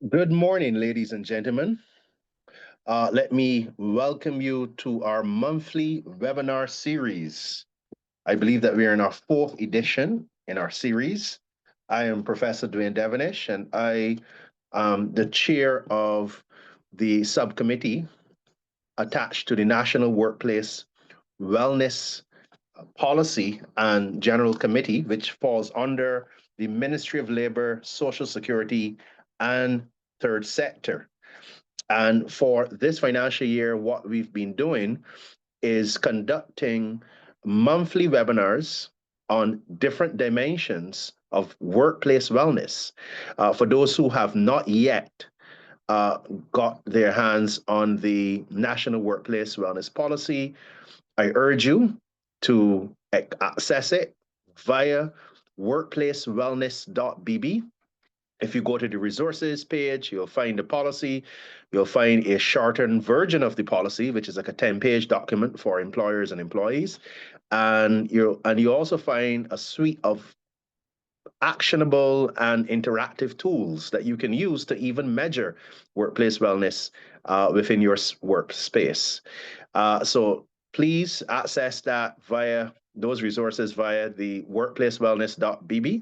Good morning, ladies and gentlemen. Let me welcome you to our monthly webinar series. I believe that we are in our fourth edition in our series. I am Professor Dwayne Devonish, and I am the chair of the subcommittee attached to the National Workplace Wellness Policy and General Committee, which falls under the Ministry of Labor, Social Security, and Third Sector. And for this financial year, what we've been doing is conducting monthly webinars on different dimensions of workplace wellness. For those who have not yet uh, got their hands on the National Workplace Wellness Policy, I urge you to access it via workplacewellness.bb. If you go to the resources page, you'll find the policy. You'll find a shortened version of the policy, which is like a 10-page document for employers and employees. And you also find a suite of actionable and interactive tools that you can use to even measure workplace wellness within your workspace. So please access that via those resources via the workplacewellness.bb.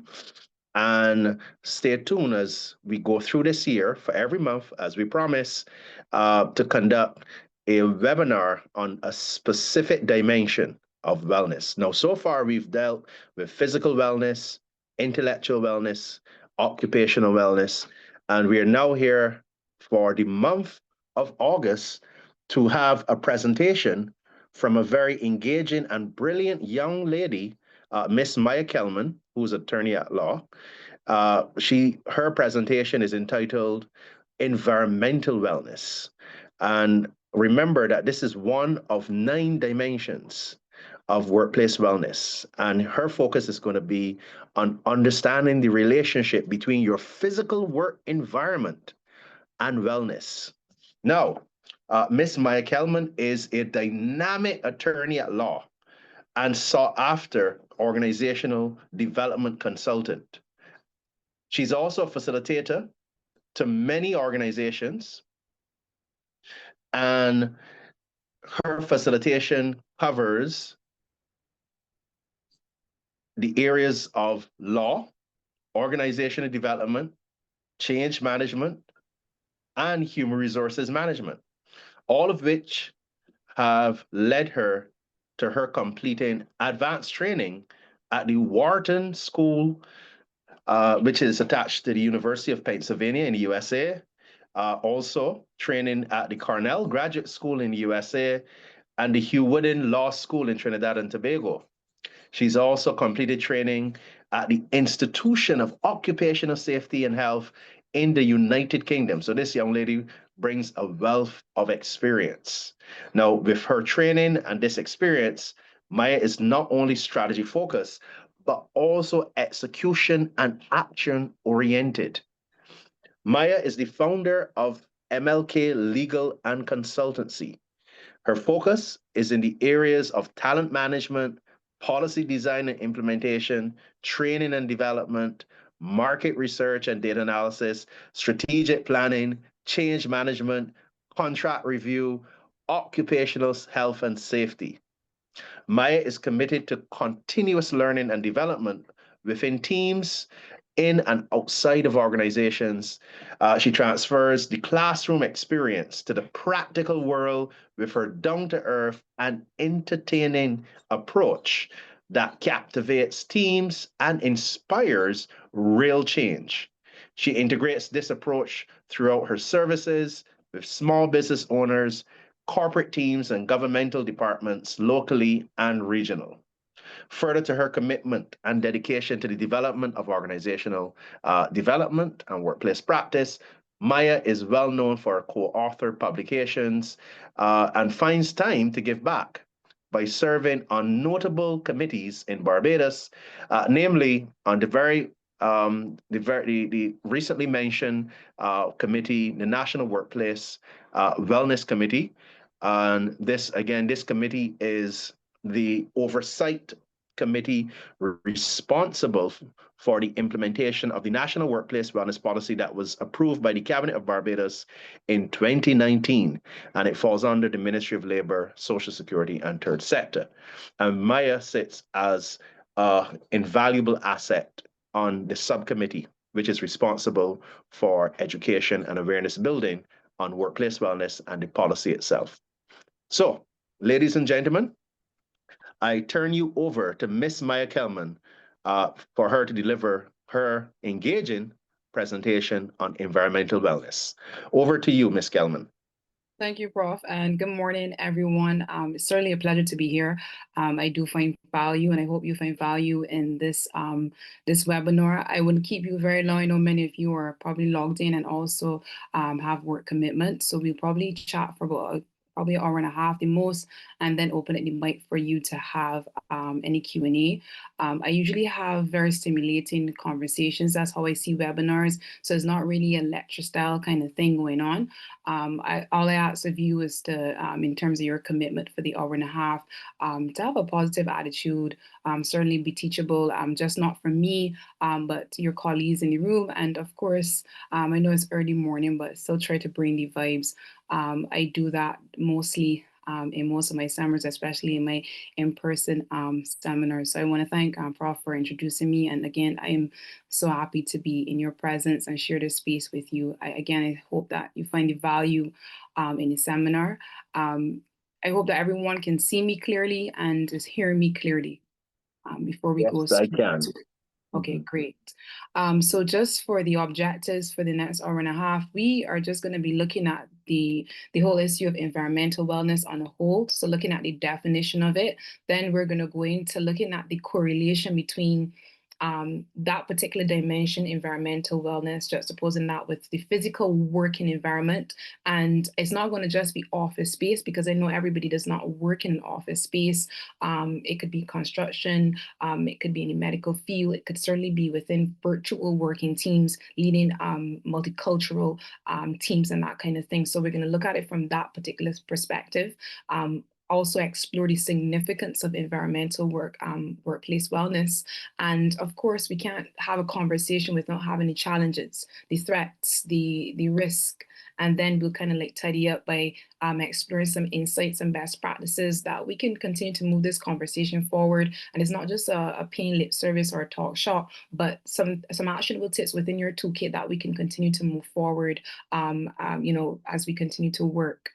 And stay tuned as we go through this year for every month, as we promise, to conduct a webinar on a specific dimension of wellness. Now, so far, we've dealt with physical wellness, intellectual wellness, occupational wellness, and we are now here for the month of August to have a presentation from a very engaging and brilliant young lady, Miss Maya Kelman, who's attorney at law. Her presentation is entitled Environmental Wellness. And remember that this is one of 9 dimensions of workplace wellness. And her focus is going to be on understanding the relationship between your physical work environment and wellness. Now, Miss Maya Kelman is a dynamic attorney at law and sought after organizational development consultant. She's also a facilitator to many organizations, and her facilitation covers the areas of law, organizational development, change management, and human resources management, all of which have led her to her completing advanced training at the Wharton School, which is attached to the University of Pennsylvania in the USA. Also, training at the Cornell Graduate School in the USA and the Hugh Wooden Law School in Trinidad and Tobago. She's also completed training at the Institution of Occupational Safety and Health in the United Kingdom. So this young lady brings a wealth of experience. Now, with her training and this experience, Maya is not only strategy focused, but also execution and action oriented. Maya is the founder of MLK Legal and Consultancy. Her focus is in the areas of talent management, policy design and implementation, training and development, market research and data analysis, strategic planning, change management, contract review, occupational health and safety. Maya is committed to continuous learning and development within teams, in and outside of organizations. She transfers the classroom experience to the practical world with her down to earth and entertaining approach that captivates teams and inspires real change. She integrates this approach throughout her services with small business owners, corporate teams, and governmental departments locally and regional. Further to her commitment and dedication to the development of organizational development and workplace practice, Maya is well known for her co-author publications and finds time to give back by serving on notable committees in Barbados, namely on the recently mentioned committee, the National Workplace Wellness Committee. And this committee is the oversight committee responsible for the implementation of the National Workplace Wellness Policy that was approved by the Cabinet of Barbados in 2019, and it falls under the Ministry of Labour, Social Security, and Third Sector. And Maya sits as an invaluable asset on the subcommittee, which is responsible for education and awareness building on workplace wellness and the policy itself. So, ladies and gentlemen, I turn you over to Miss Maya Kelman for her to deliver her engaging presentation on environmental wellness. Over to you, Miss Kelman. Thank you, Prof. And good morning, everyone. It's certainly a pleasure to be here. I do find value, and I hope you find value in this this webinar. I wouldn't keep you very long. I know many of you are probably logged in and also have work commitments. So we'll probably chat for about probably an hour and a half the most, and then open up the mic for you to have any Q&A. I usually have very stimulating conversations. That's how I see webinars. So it's not really a lecture style kind of thing going on. All I ask of you is to, in terms of your commitment for the hour and a half, to have a positive attitude, certainly be teachable, just not from me, but your colleagues in the room. And of course, I know it's early morning, but still try to bring the vibes. I do that mostly in most of my seminars, especially in my in-person seminars. So I want to thank Prof for introducing me. And again, I am so happy to be in your presence and share this space with you. I hope that you find the value in the seminar. I hope that everyone can see me clearly and just hear me clearly before we go. Yes, I can. Okay, great. So just for the objectives for the next hour and a half, we are just going to be looking at the whole issue of environmental wellness on a whole. So looking at the definition of it, then we're going to go into looking at the correlation between that particular dimension, environmental wellness, juxtaposing that with the physical working environment. And it's not going to just be office space, because I know everybody does not work in an office space. It could be construction, it could be in the medical field, it could certainly be within virtual working teams, leading multicultural teams and that kind of thing. So we're going to look at it from that particular perspective. Also explore the significance of environmental workplace wellness. And of course, we can't have a conversation without having the challenges, the threats, the risk. And then we'll kind of like tidy up by exploring some insights and best practices that we can continue to move this conversation forward. And it's not just a paying lip service or a talk shop, but some actionable tips within your toolkit that we can continue to move forward, as we continue to work.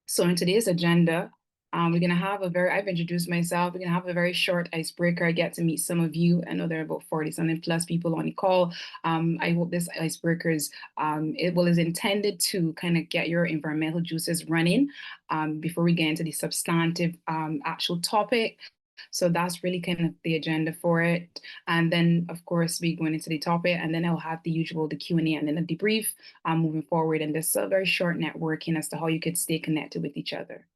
So in today's agenda, we're going to have I've introduced myself. We're going to have a very short icebreaker. I get to meet some of you. I know there are about 40-something plus people on the call. I hope this icebreaker is intended to kind of get your environmental juices running before we get into the substantive actual topic. So that's really kind of the agenda for it. And then, of course, we go into the topic, and then I'll have the Q&A and then a debrief moving forward. And there's a very short networking as to how you could stay connected with each other.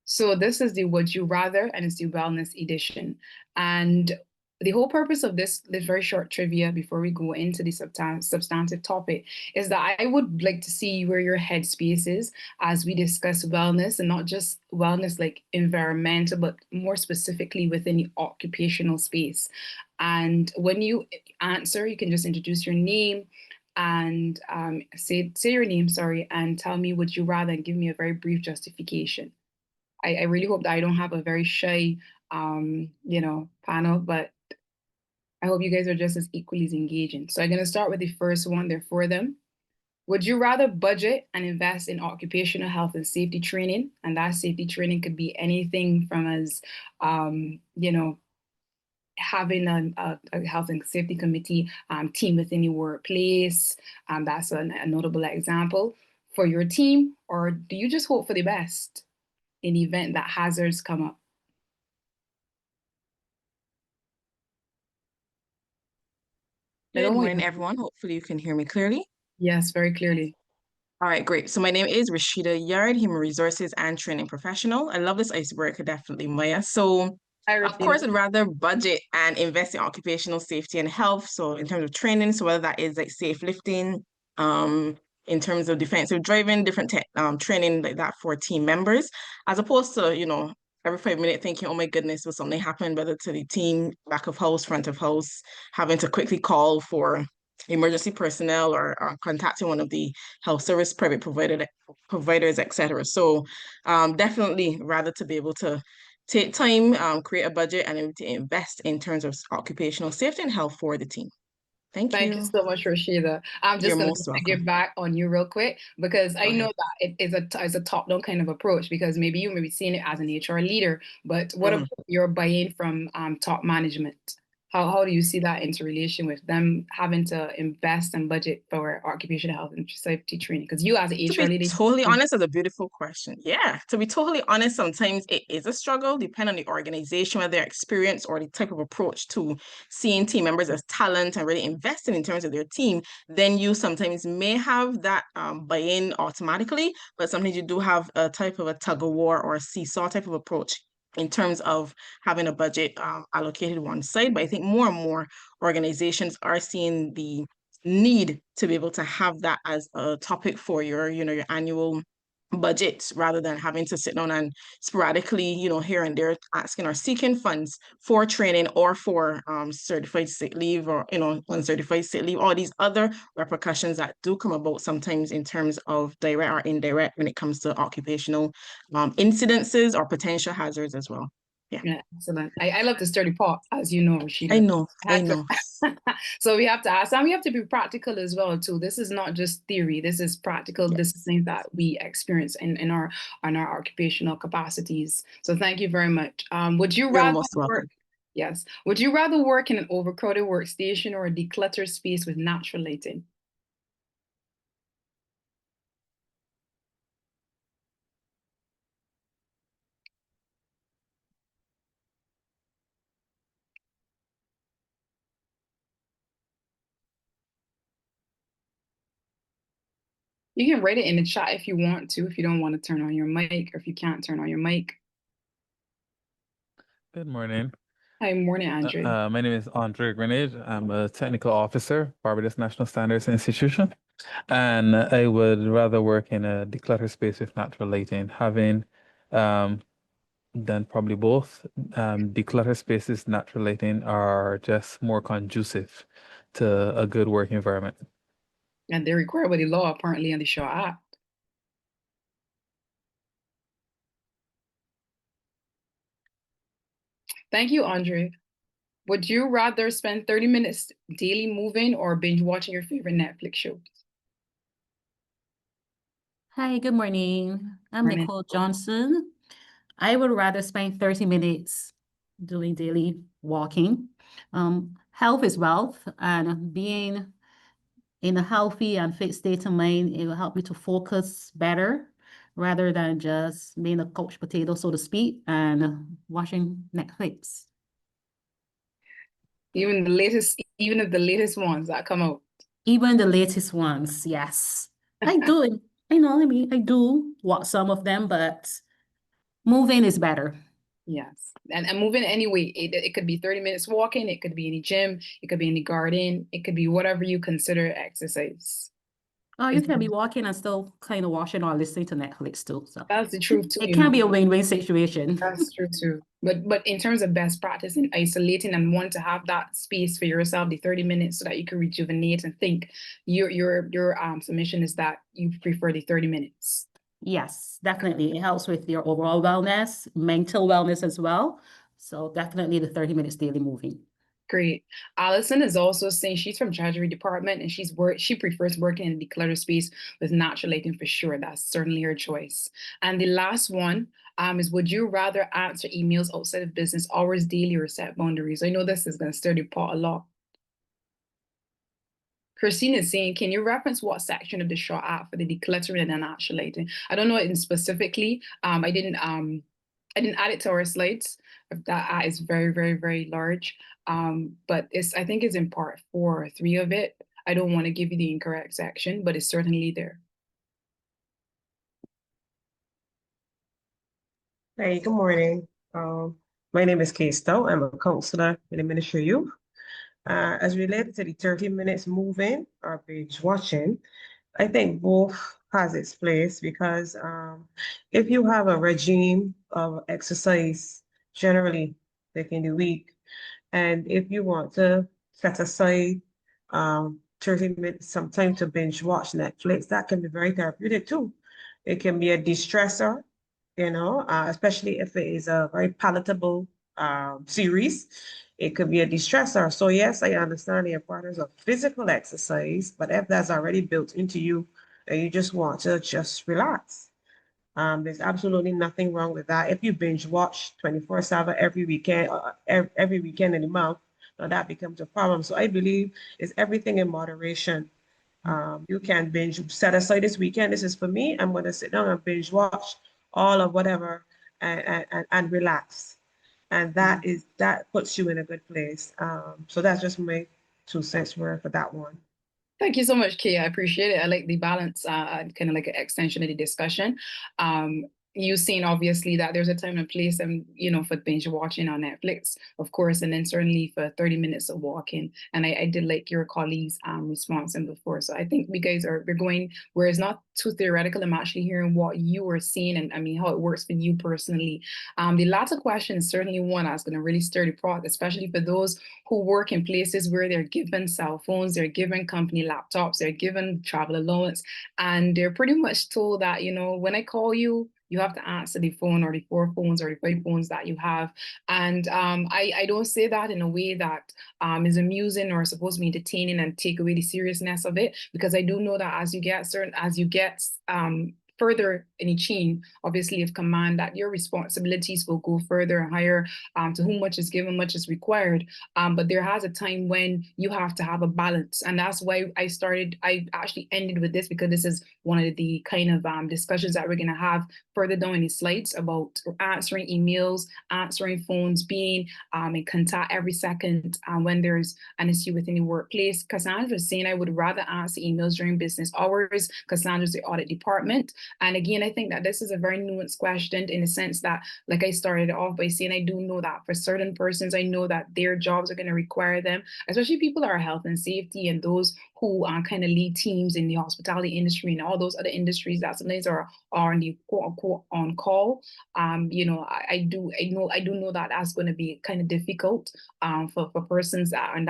So this is the Would You Rather, and it's the Wellness Edition. And the whole purpose of this very short trivia before we go into the substantive topic is that I would like to see where your headspace is as we discuss wellness, and not just wellness like environmental, but more specifically within the occupational space. And when you answer, you can just introduce your name and say your name, and tell me would you rather, and give me a very brief justification. I really hope that I don't have a very shy, panel, but I hope you guys are just as equally as engaging. So I'm going to start with the first one. There are four of them. Would you rather budget and invest in occupational health and safety training? And that safety training could be anything from as, having a health and safety committee team within your workplace. That's a notable example for your team. Or do you just hope for the best in the event that hazards come up? Good morning, everyone. Hopefully you can hear me clearly. Yes, very clearly. All right, great. So my name is Rashida Yard, Human Resources and Training Professional. I love this icebreaker, definitely, Maya. So of course, I'd rather budget and invest in occupational safety and health. So in terms of training, so whether that is like safe lifting, in terms of defensive driving, different training like that for team members, as opposed to, every 5 minutes thinking, oh my goodness, will something happen, whether to the team, back of house, front of house, having to quickly call for emergency personnel or contacting one of the health service private providers, etc. So definitely rather to be able to take time, create a budget, and able to invest in terms of occupational safety and health for the team. Thank Thank you so much, Rashida. I'm just going to get back on you real quick because I know that it is a top-down kind of approach, because maybe you may be seeing it as an HR leader, but what about your buy-in from top management? How do you see that interrelation with them having to invest and budget for occupational health and safety training? Because you as an HR leader— To be totally honest, that's a beautiful question. Yeah, to be totally honest, sometimes it is a struggle, depending on the organization, whether their experience or the type of approach to seeing team members as talent and really investing in terms of their team. Then you sometimes may have that buy-in automatically, but sometimes you do have a type of a tug-of-war or a seesaw type of approach in terms of having a budget allocated one side. But I think more and more organizations are seeing the need to be able to have that as a topic for your, your annual budget, rather than having to sit down and sporadically, here and there asking or seeking funds for training or for certified sick leave or, uncertified sick leave, all these other repercussions that do come about sometimes in terms of direct or indirect when it comes to occupational incidences or potential hazards as well. Yeah, excellent. I love the sturdy pot, as you know, Rashida. I know. So we have to ask, and we have to be practical as well, too. This is not just theory. This is practical. Yes. This is things that we experience in our occupational capacities. So thank you very much. Would you rather work? Yes. Would you rather work in an overcrowded workstation or a decluttered space with natural lighting? You can write it in the chat if you want to, if you don't want to turn on your mic, or if you can't turn on your mic. Good morning. Hi, morning, Andre. My name is Andre Grenade. I'm a technical officer, Barbados National Standards Institution, and I would rather work in a decluttered space with natural lighting, having done probably both. Decluttered spaces, natural lighting are just more conducive to a good work environment. And they're required by the law, apparently, in the Shaw Act. Thank you, Andre. Would you rather spend 30 minutes daily moving or binge watching your favorite Netflix shows? Hi, good morning. I'm Nicole Johnson. I would rather spend 30 minutes doing daily walking. Health is wealth, and being in a healthy and fit state of mind, it will help me to focus better rather than just being a couch potato, so to speak, and watching Netflix. Even the latest ones that come out. Even the latest ones, yes. I do. I do watch some of them, but moving is better. Yes. And moving anyway, it could be 30 minutes walking, it could be in the gym, it could be in the garden, it could be whatever you consider exercise. Oh, you can be walking and still kind of watching or listening to Netflix too. So that's the truth too. It can be a win-win situation. That's true too. But in terms of best practice in isolating and want to have that space for yourself, the 30 minutes, so that you can rejuvenate and think, your submission is that you prefer the 30 minutes. Yes, definitely. It helps with your overall wellness, mental wellness as well. So definitely the 30 minutes daily moving. Great. Allison is also saying she's from Treasury Department and she prefers working in a decluttered space with natural lighting for sure. That's certainly her choice. And the last one is, would you rather answer emails outside of business hours daily or set boundaries? I know this is going to stir the pot a lot. Christine is saying, can you reference what section of the Shaw Act for the decluttering and natural lighting? I don't know it specifically. I didn't add it to our slides. That act is very, very, very large. But I think it's in part 4 or 3 of it. I don't want to give you the incorrect section, but it's certainly there. Hey, good morning. My name is Kay Stowe. I'm a counselor in the Ministry of Youth. As related to the 30 minutes moving or binge watching, I think both has its place because if you have a regime of exercise generally, like in the week, and if you want to set aside 30 minutes, some time to binge watch Netflix, that can be very therapeutic too. It can be a de-stressor, especially if it is a very palatable series. It could be a de-stressor. So yes, I understand the importance of physical exercise, but if that's already built into you and you just want to just relax, there's absolutely nothing wrong with that. If you binge watch 24/7 every weekend, every weekend in the month, now that becomes a problem. So I believe it's everything in moderation. You can binge, set aside this weekend. This is for me. I'm going to sit down and binge watch all of whatever and relax. And that puts you in a good place. So that's just my 2 cents worth for that one. Thank you so much, Kay. I appreciate it. I like the balance, kind of like an extension of the discussion. You've seen obviously that there's a time and place and for binge watching on Netflix, of course, and then certainly for 30 minutes of walking. And I did like your colleague's response and before. So I think we're going where it's not too theoretical. I'm actually hearing what you were seeing and I mean how it works for you personally. The latter question is certainly one that's going to really stir the pot, especially for those who work in places where they're given cell phones, they're given company laptops, they're given travel allowance, and they're pretty much told that, when I call you, you have to answer the phone or the 4 phones or the 5 phones that you have. And I don't say that in a way that is amusing or supposed to be entertaining and take away the seriousness of it, because I do know that as you get further in a chain, obviously, of command, that your responsibilities will go further and higher. To whom much is given, much is required. But there has a time when you have to have a balance. And that's why I actually ended with this, because this is one of the kind of discussions that we're going to have further down in the slides about answering emails, answering phones, being in contact every second when there's an issue within the workplace. Cassandra was saying I would rather answer emails during business hours. Cassandra's the audit department. And again, I think that this is a very nuanced question in the sense that, like I started off by saying, I do know that for certain persons, I know that their jobs are going to require them, especially people that are health and safety and those who kind of lead teams in the hospitality industry and all those other industries that sometimes are on the quote unquote on call. I do know that that's going to be kind of difficult for persons that are in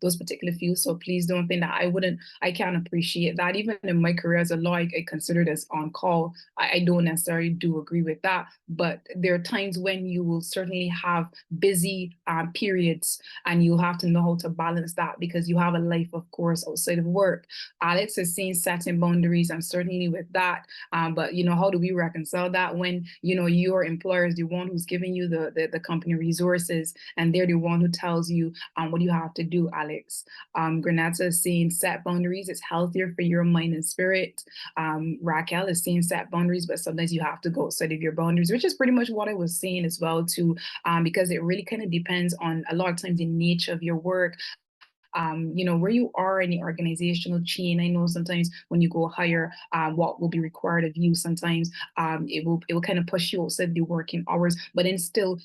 those particular fields. So please don't think that I can't appreciate that. Even in my career as a lawyer, I consider this on call. I don't necessarily do agree with that, but there are times when you will certainly have busy periods and you'll have to know how to balance that because you have a life, of course, outside of work. Alex has seen setting boundaries, and certainly with that, but how do we reconcile that when your employer is the one who's giving you the company resources and they're the one who tells you what you have to do, Alex? Granata is saying set boundaries, it's healthier for your mind and spirit. Raquel is saying set boundaries, but sometimes you have to go outside of your boundaries, which is pretty much what I was saying as well too, because it really kind of depends on a lot of times the nature of your work. Where you are in the organizational chain. I know sometimes when you go higher, what will be required of you, sometimes it will kind of push you outside the working hours, but then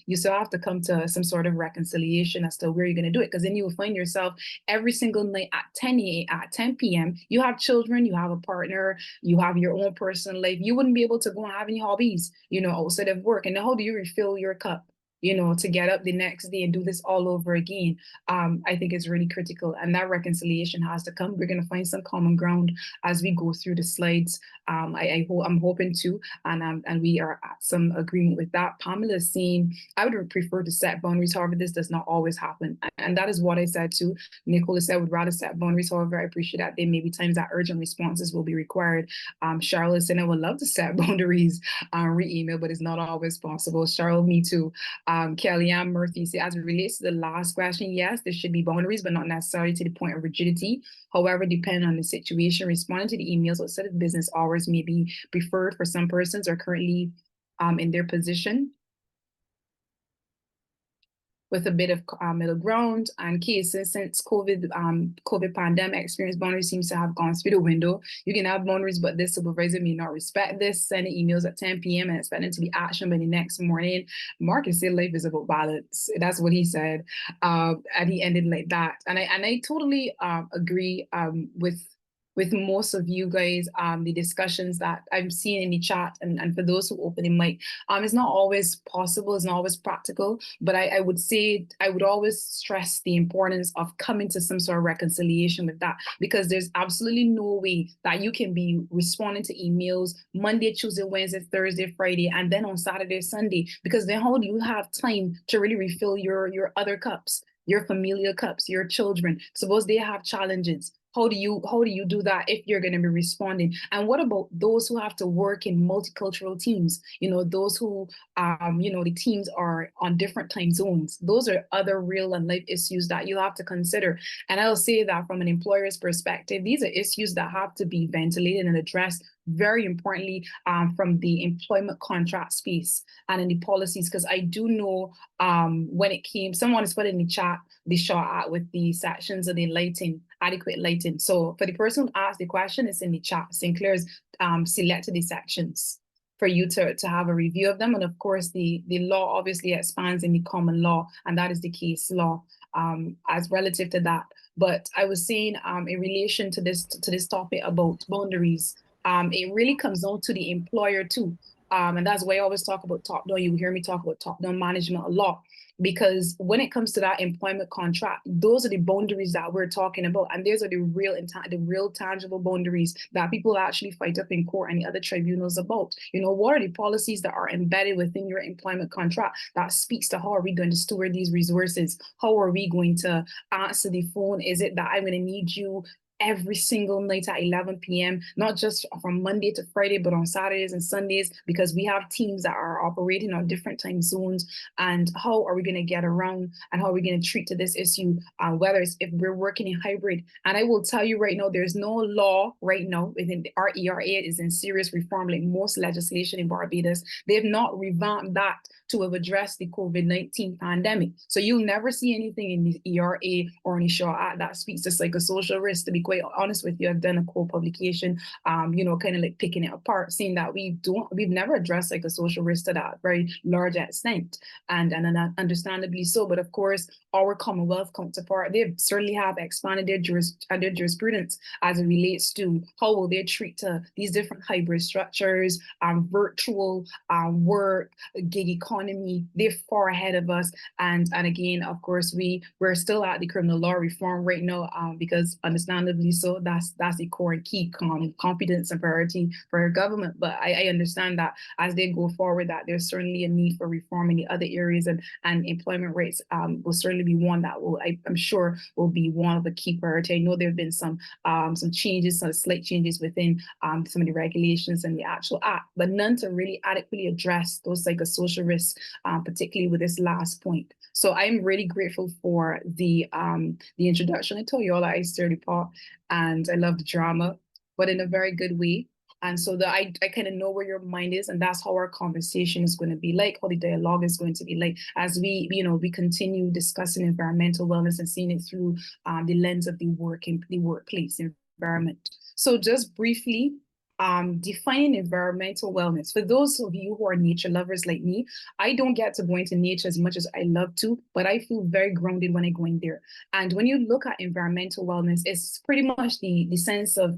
you still have to come to some sort of reconciliation as to where you're going to do it, because then you will find yourself every single night at 10 p.m. You have children, you have a partner, you have your own personal life. You wouldn't be able to go and have any hobbies, outside of work. And then how do you refill your cup? To get up the next day and do this all over again, I think is really critical. And that reconciliation has to come. We're going to find some common ground as we go through the slides. I'm hoping to, and we are at some agreement with that. Pamela is saying, I would prefer to set boundaries. However, this does not always happen. And that is what I said too. Nicholas said, I would rather set boundaries. However, I appreciate that there may be times that urgent responses will be required. Charlotte said, I would love to set boundaries, re-email, but it's not always possible. Charlotte, me too. Kellyanne Murphy said, as it relates to the last question, yes, there should be boundaries, but not necessarily to the point of rigidity. However, depending on the situation, responding to the emails outside of business hours may be preferred for some persons or currently in their position with a bit of middle ground. And cases since COVID pandemic experience, boundaries seems to have gone through the window. You can have boundaries, but this supervisor may not respect this, sending emails at 10 p.m. and expecting to be actioned by the next morning. Marcus said life is about balance. That's what he said. And he ended like that. And I totally agree with with most of you guys, the discussions that I'm seeing in the chat, and for those who open the mic, it's not always possible, it's not always practical, but I would say, I would always stress the importance of coming to some sort of reconciliation with that, because there's absolutely no way that you can be responding to emails Monday, Tuesday, Wednesday, Thursday, Friday, and then on Saturday, Sunday, because then how do you have time to really refill your other cups, your familial cups, your children? Suppose they have challenges. How do you do that if you're going to be responding? And what about those who have to work in multicultural teams? You know, those who, you know, the teams are on different time zones. Those are other real and life issues that you have to consider. And I'll say that from an employer's perspective, these are issues that have to be ventilated and addressed very importantly from the employment contract space and in the policies, because I do know when it came, someone has put in the chat the shot with the sections of the lighting, adequate lighting. So for the person who asked the question, it's in the chat. Sinclair's selected the sections for you to have a review of them. And of course, the law obviously expands in the common law, and that is the case law as relative to that. But I was saying in relation to this topic about boundaries, it really comes down to the employer too. And that's why I always talk about top-down. You hear me talk about top-down management a lot, because when it comes to that employment contract, those are the boundaries that we're talking about. And those are the real tangible boundaries that people actually fight up in court and the other tribunals about. You know, what are the policies that are embedded within your employment contract that speaks to how are we going to steward these resources? How are we going to answer the phone? Is it that I'm going to need you every single night at 11 p.m., not just from Monday to Friday, but on Saturdays and Sundays, because we have teams that are operating on different time zones? And how are we going to get around, and how are we going to treat to this issue, whether it's if we're working in hybrid? And I will tell you right now, there's no law right now within our ERA is in serious reform, like most legislation in Barbados. They have not revamped that to have addressed the COVID-19 pandemic. So you'll never see anything in the ERA or in the Shaw Act that speaks to psychosocial risk. To be quite honest with you, I've done a co-publication, you know, kind of like picking it apart, saying that we've never addressed psychosocial risk to that very large extent, and understandably so. But of course, our Commonwealth counterpart, they certainly have expanded their jurisprudence as it relates to how will they treat these different hybrid structures, virtual work, gig economy. They're far ahead of us. And again, of course, we're still at the criminal law reform right now, because understandably so, that's the core and key competence and priority for our government. But I understand that as they go forward, that there's certainly a need for reform in the other areas, and employment rates will certainly be one that I'm sure will be one of the key priority. I know there have been some changes, some slight changes within some of the regulations and the actual act, but none to really adequately address those psychosocial risks, particularly with this last point. So I'm really grateful for the introduction. I told you all I stir the pot, and I love the drama, but in a very good way. And so that I kind of know where your mind is, and that's how our conversation is going to be like, how the dialogue is going to be like, as we continue discussing environmental wellness and seeing it through the lens of the workplace environment. So just briefly, defining environmental wellness. For those of you who are nature lovers like me, I don't get to go into nature as much as I love to, but I feel very grounded when I go in there. And when you look at environmental wellness, it's pretty much the sense of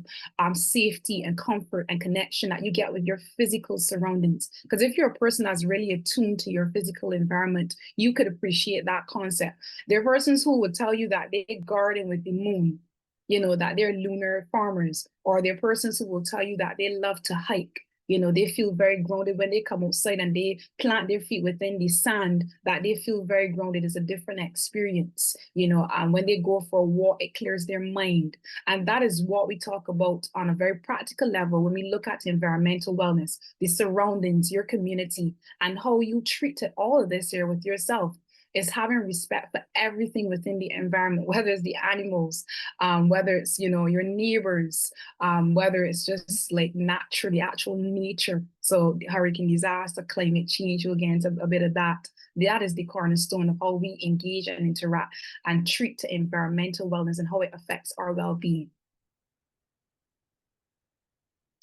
safety and comfort and connection that you get with your physical surroundings. Because if you're a person that's really attuned to your physical environment, you could appreciate that concept. There are persons who would tell you that they garden with the moon, you know, that they're lunar farmers, or they're persons who will tell you that they love to hike. You know, they feel very grounded when they come outside and they plant their feet within the sand, that they feel very grounded. It's a different experience, you know, and when they go for a walk, it clears their mind. And that is what we talk about on a very practical level when we look at environmental wellness, the surroundings, your community, and how you treat all of this here with yourself. Is having respect for everything within the environment, whether it's the animals, whether it's, you know, your neighbors, whether it's just like naturally, actual nature. So the hurricane disaster, climate change, we'll get into a bit of that. That is the cornerstone of how we engage and interact and treat to environmental wellness and how it affects our well-being.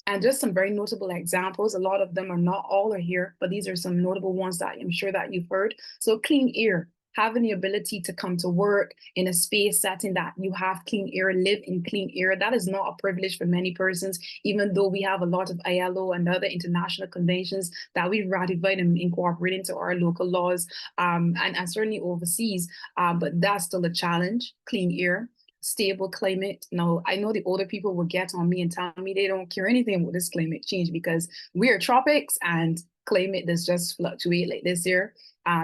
And just some very notable examples. A lot of them are not all are here, but these are some notable ones that I'm sure that you've heard. So clean air. having the ability to come to work in a space setting that you have clean air, live in clean air, that is not a privilege for many persons, even though we have a lot of ILO and other international conventions that we ratified and incorporate into our local laws, and certainly overseas, but that's still a challenge, clean air, stable climate. Now, I know the older people will get on me and tell me they don't care anything about this climate change because we're tropics and climate does just fluctuate like this year.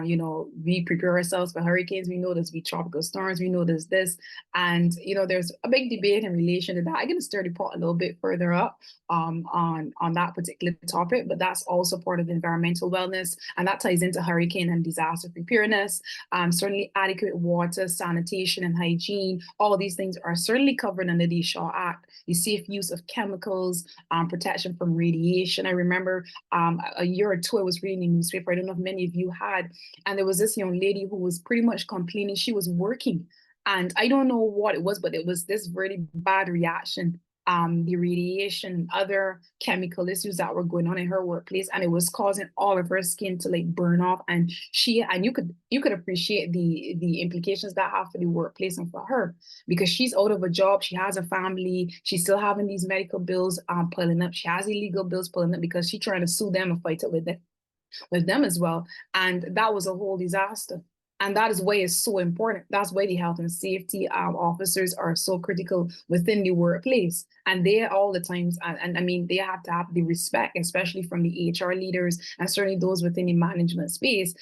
You know, we prepare ourselves for hurricanes. We know there's be tropical storms. We know there's this. And, you know, there's a big debate in relation to that. I'm going to stir the pot a little bit further up on that particular topic, but that's also part of environmental wellness. And that ties into hurricane and disaster preparedness. Certainly adequate water, sanitation, and hygiene. All of these things are certainly covered under the Shaw Act. The safe use of chemicals, protection from radiation. I remember a year or two I was reading the newspaper. I don't know if many of you had, and there was this young lady who was pretty much complaining. She was working, and I don't know what it was, but it was this really bad reaction, the radiation, other chemical issues that were going on in her workplace, and it was causing all of her skin to like burn off. And you could appreciate the implications that have for the workplace and for her, because she's out of a job, she has a family, she's still having these medical bills piling up, she has illegal bills piling up because she's trying to sue them and fight it with them as well. And that was a whole disaster. And that is why it's so important. That's why the health and safety officers are so critical within the workplace. And they all the times, and I mean, they have to have the respect, especially from the HR leaders and certainly those within the management space,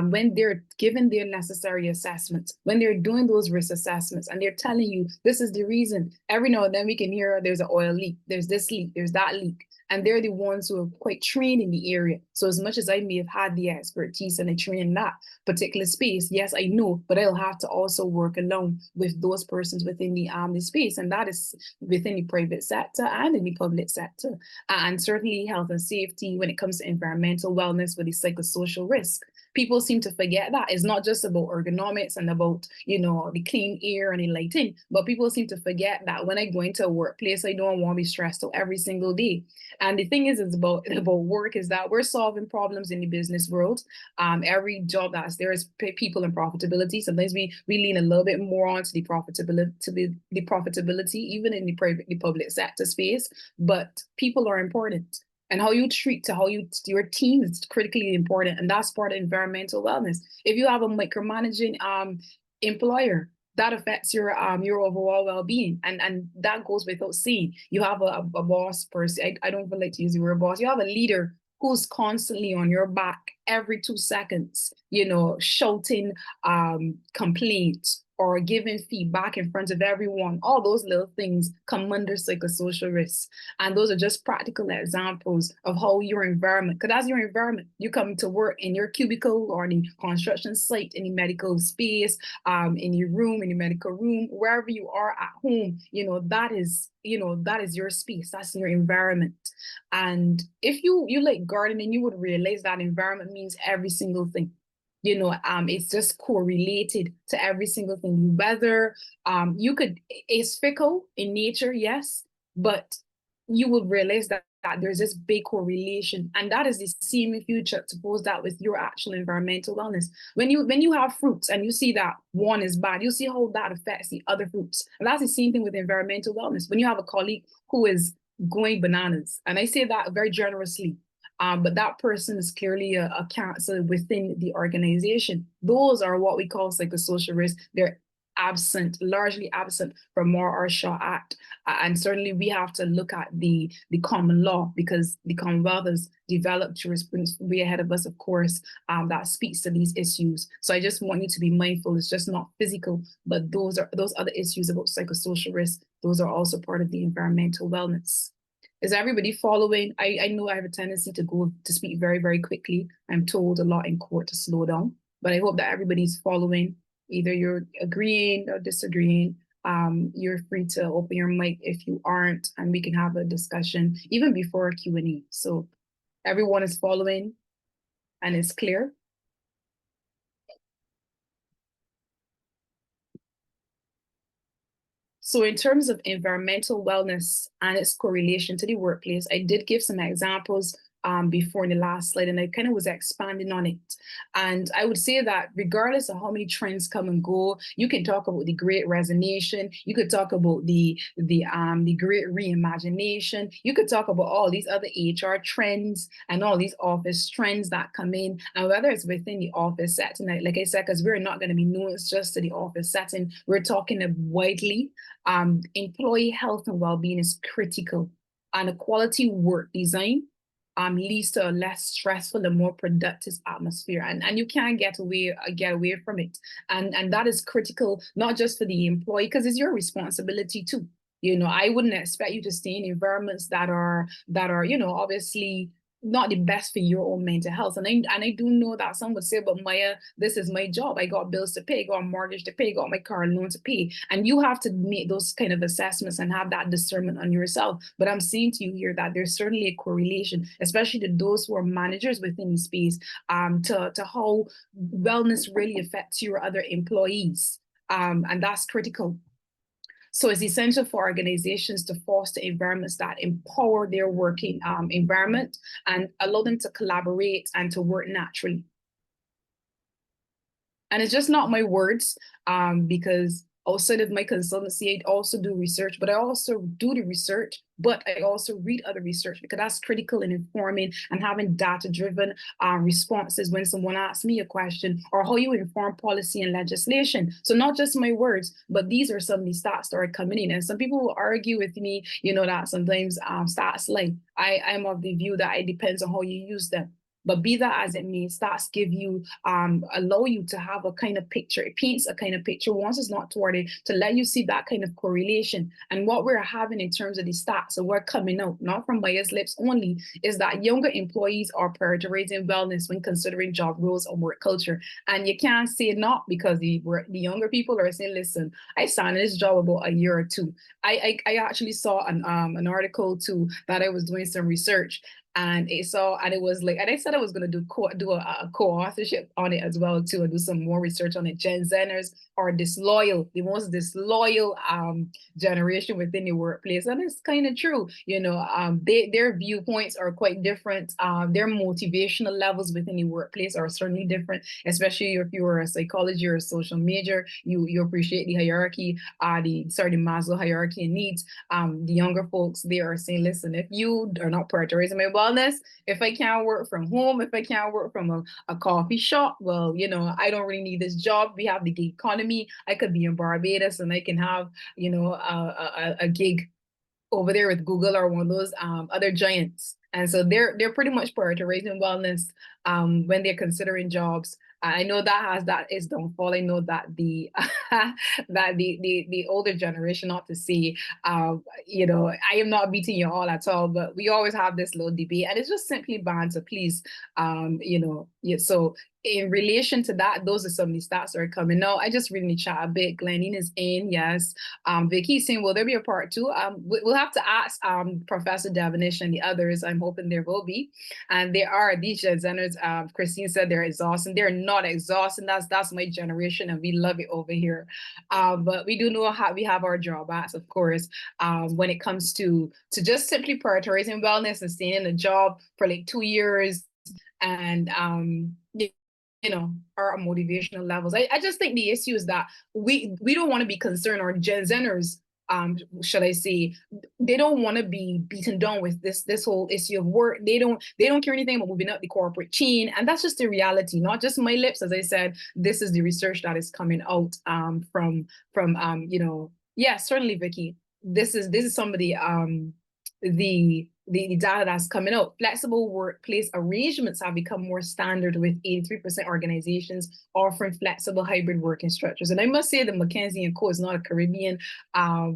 when they're given their necessary assessments, when they're doing those risk assessments, and they're telling you, this is the reason. Every now and then we can hear there's an oil leak, there's this leak, there's that leak. And they're the ones who are quite trained in the area. So as much as I may have had the expertise and the training in that particular space, yes, I know, but I'll have to also work along with those persons within the space. And that is within the private sector and in the public sector. And certainly health and safety when it comes to environmental wellness with the psychosocial risk. People seem to forget that it's not just about ergonomics and about, you know, the clean air and the lighting, but people seem to forget that when I go into a workplace, I don't want to be stressed out every single day. And the thing is about work is that we're solving problems in the business world. Every job that's there is people and profitability. Sometimes we lean a little bit more onto the profitability, even in the public sector space. But people are important. And how you treat your team is critically important. And that's part of environmental wellness. If you have a micromanaging employer, that affects your overall well-being. And that goes without saying. You have a boss person. I don't like to use the word boss. You have a leader who's constantly on your back every 2 seconds, you know, shouting complaints or giving feedback in front of everyone. All those little things come under psychosocial risks. And those are just practical examples of how your environment, because that's your environment. You come to work in your cubicle or in the construction site, in the medical space, in your room, in the medical room, wherever you are at home, you know, that is your space, that's your environment. And if you like gardening, you would realize that environment means every single thing. You know, it's just correlated to every single thing. Weather, it's fickle in nature, yes, but you will realize that there's this big correlation, and that is the same if you juxtapose that with your actual environmental wellness. When you have fruits and you see that one is bad, you see how that affects the other fruits. And that's the same thing with environmental wellness. When you have a colleague who is going bananas, and I say that very generously, but that person is clearly a cancer within the organization. Those are what we call psychosocial risk. They're largely absent from our Shaw Act. And certainly we have to look at the common law, because the Commonwealth has developed jurisprudence way ahead of us, of course, that speaks to these issues. So I just want you to be mindful. It's just not physical, but those other issues about psychosocial risk, those are also part of the environmental wellness. Is everybody following? I know I have a tendency to speak very, very quickly. I'm told a lot in court to slow down, but I hope that everybody's following. Either you're agreeing or disagreeing. You're free to open your mic if you aren't, and we can have a discussion even before Q&A. So everyone is following and it's clear. So in terms of environmental wellness and its correlation to the workplace, I did give some examples before in the last slide, and I kind of was expanding on it. And I would say that regardless of how many trends come and go, you can talk about the Great Resignation, you could talk about the Great Reimagination, you could talk about all these other HR trends and all these office trends that come in, and whether it's within the office setting, like I said, because we're not going to be nuanced just to the office setting, we're talking widely. Employee health and well-being is critical, and a quality work design leads to a less stressful and more productive atmosphere, and you can't get away from it, and that is critical, not just for the employee, because it's your responsibility too. You know, I wouldn't expect you to stay in environments that are you know, obviously not the best for your own mental health. And I do know that some would say, but Maya, this is my job. I got bills to pay, got a mortgage to pay, got my car loan to pay. And you have to make those kind of assessments and have that discernment on yourself. But I'm saying to you here that there's certainly a correlation, especially to those who are managers within the space, to how wellness really affects your other employees. And that's critical. So it's essential for organizations to foster environments that empower their working environment and allow them to collaborate and to work naturally. And it's just not my words, because outside of my consultancy, I also do research, but I also do the research, but I also read other research, because that's critical in informing and having data-driven responses when someone asks me a question, or how you inform policy and legislation. So not just my words, but these are some of the stats that are coming in. And some people will argue with me, you know, that sometimes stats lie. I'm of the view that it depends on how you use them. But be that as it may, stats give you, allow you to have a kind of picture. It paints a kind of picture once it's not toward it, to let you see that kind of correlation. And what we're having in terms of the stats, so we're coming out, not from Maya's lips only, is that younger employees are prioritizing wellness when considering job roles or work culture. And you can't say not, because the younger people are saying, listen, I started this job about a year or two. I actually saw an article too, that I was doing some research, and it was like, and I said I was going to do a co-authorship on it as well too, and do some more research on it. Gen Zers are disloyal, the most disloyal generation within the workplace, and it's kind of true. You know, their viewpoints are quite different. Their motivational levels within the workplace are certainly different, especially if you're a psychology or a social major. You appreciate the hierarchy, the Maslow hierarchy of needs. The younger folks, they are saying, listen, if you are not prioritizing my wellness, if I can't work from home, if I can't work from a coffee shop, well, you know, I don't really need this job. We have the gig economy. I could be in Barbados and I can have, you know, a gig over there with Google or one of those other giants. And so they're pretty much prioritizing wellness when they're considering jobs. I know that is downfall. I know that the the older generation, not to say, you know, I am not beating you all at all, but we always have this little debate, and it's just simply banter, please. You know, yeah, so in relation to that, those are some of the stats that are coming out. I just really chat a bit. Glenine is in, yes. Vicky saying, will there be a part two? We'll have to ask Professor Devonish and the others. I'm hoping there will be. And there are these Gen Zers. Christine said they're exhausting. They're not exhausting. That's my generation, and we love it over here. But we do know how we have our drawbacks, of course, when it comes to just simply prioritizing wellness and staying in a job for like 2 years, and you know, our motivational levels. I just think the issue is that we don't want to be concerned, or Gen Zers, should I say, they don't want to be beaten down with this whole issue of work. They don't care anything about moving up the corporate chain, and that's just the reality. Not just my lips, as I said. This is the research that is coming out from you know, yeah, certainly, Vicky. This is some of the data that's coming out. Flexible workplace arrangements have become more standard, with 83% organizations offering flexible hybrid working structures. And I must say that McKinsey & Co is not a Caribbean,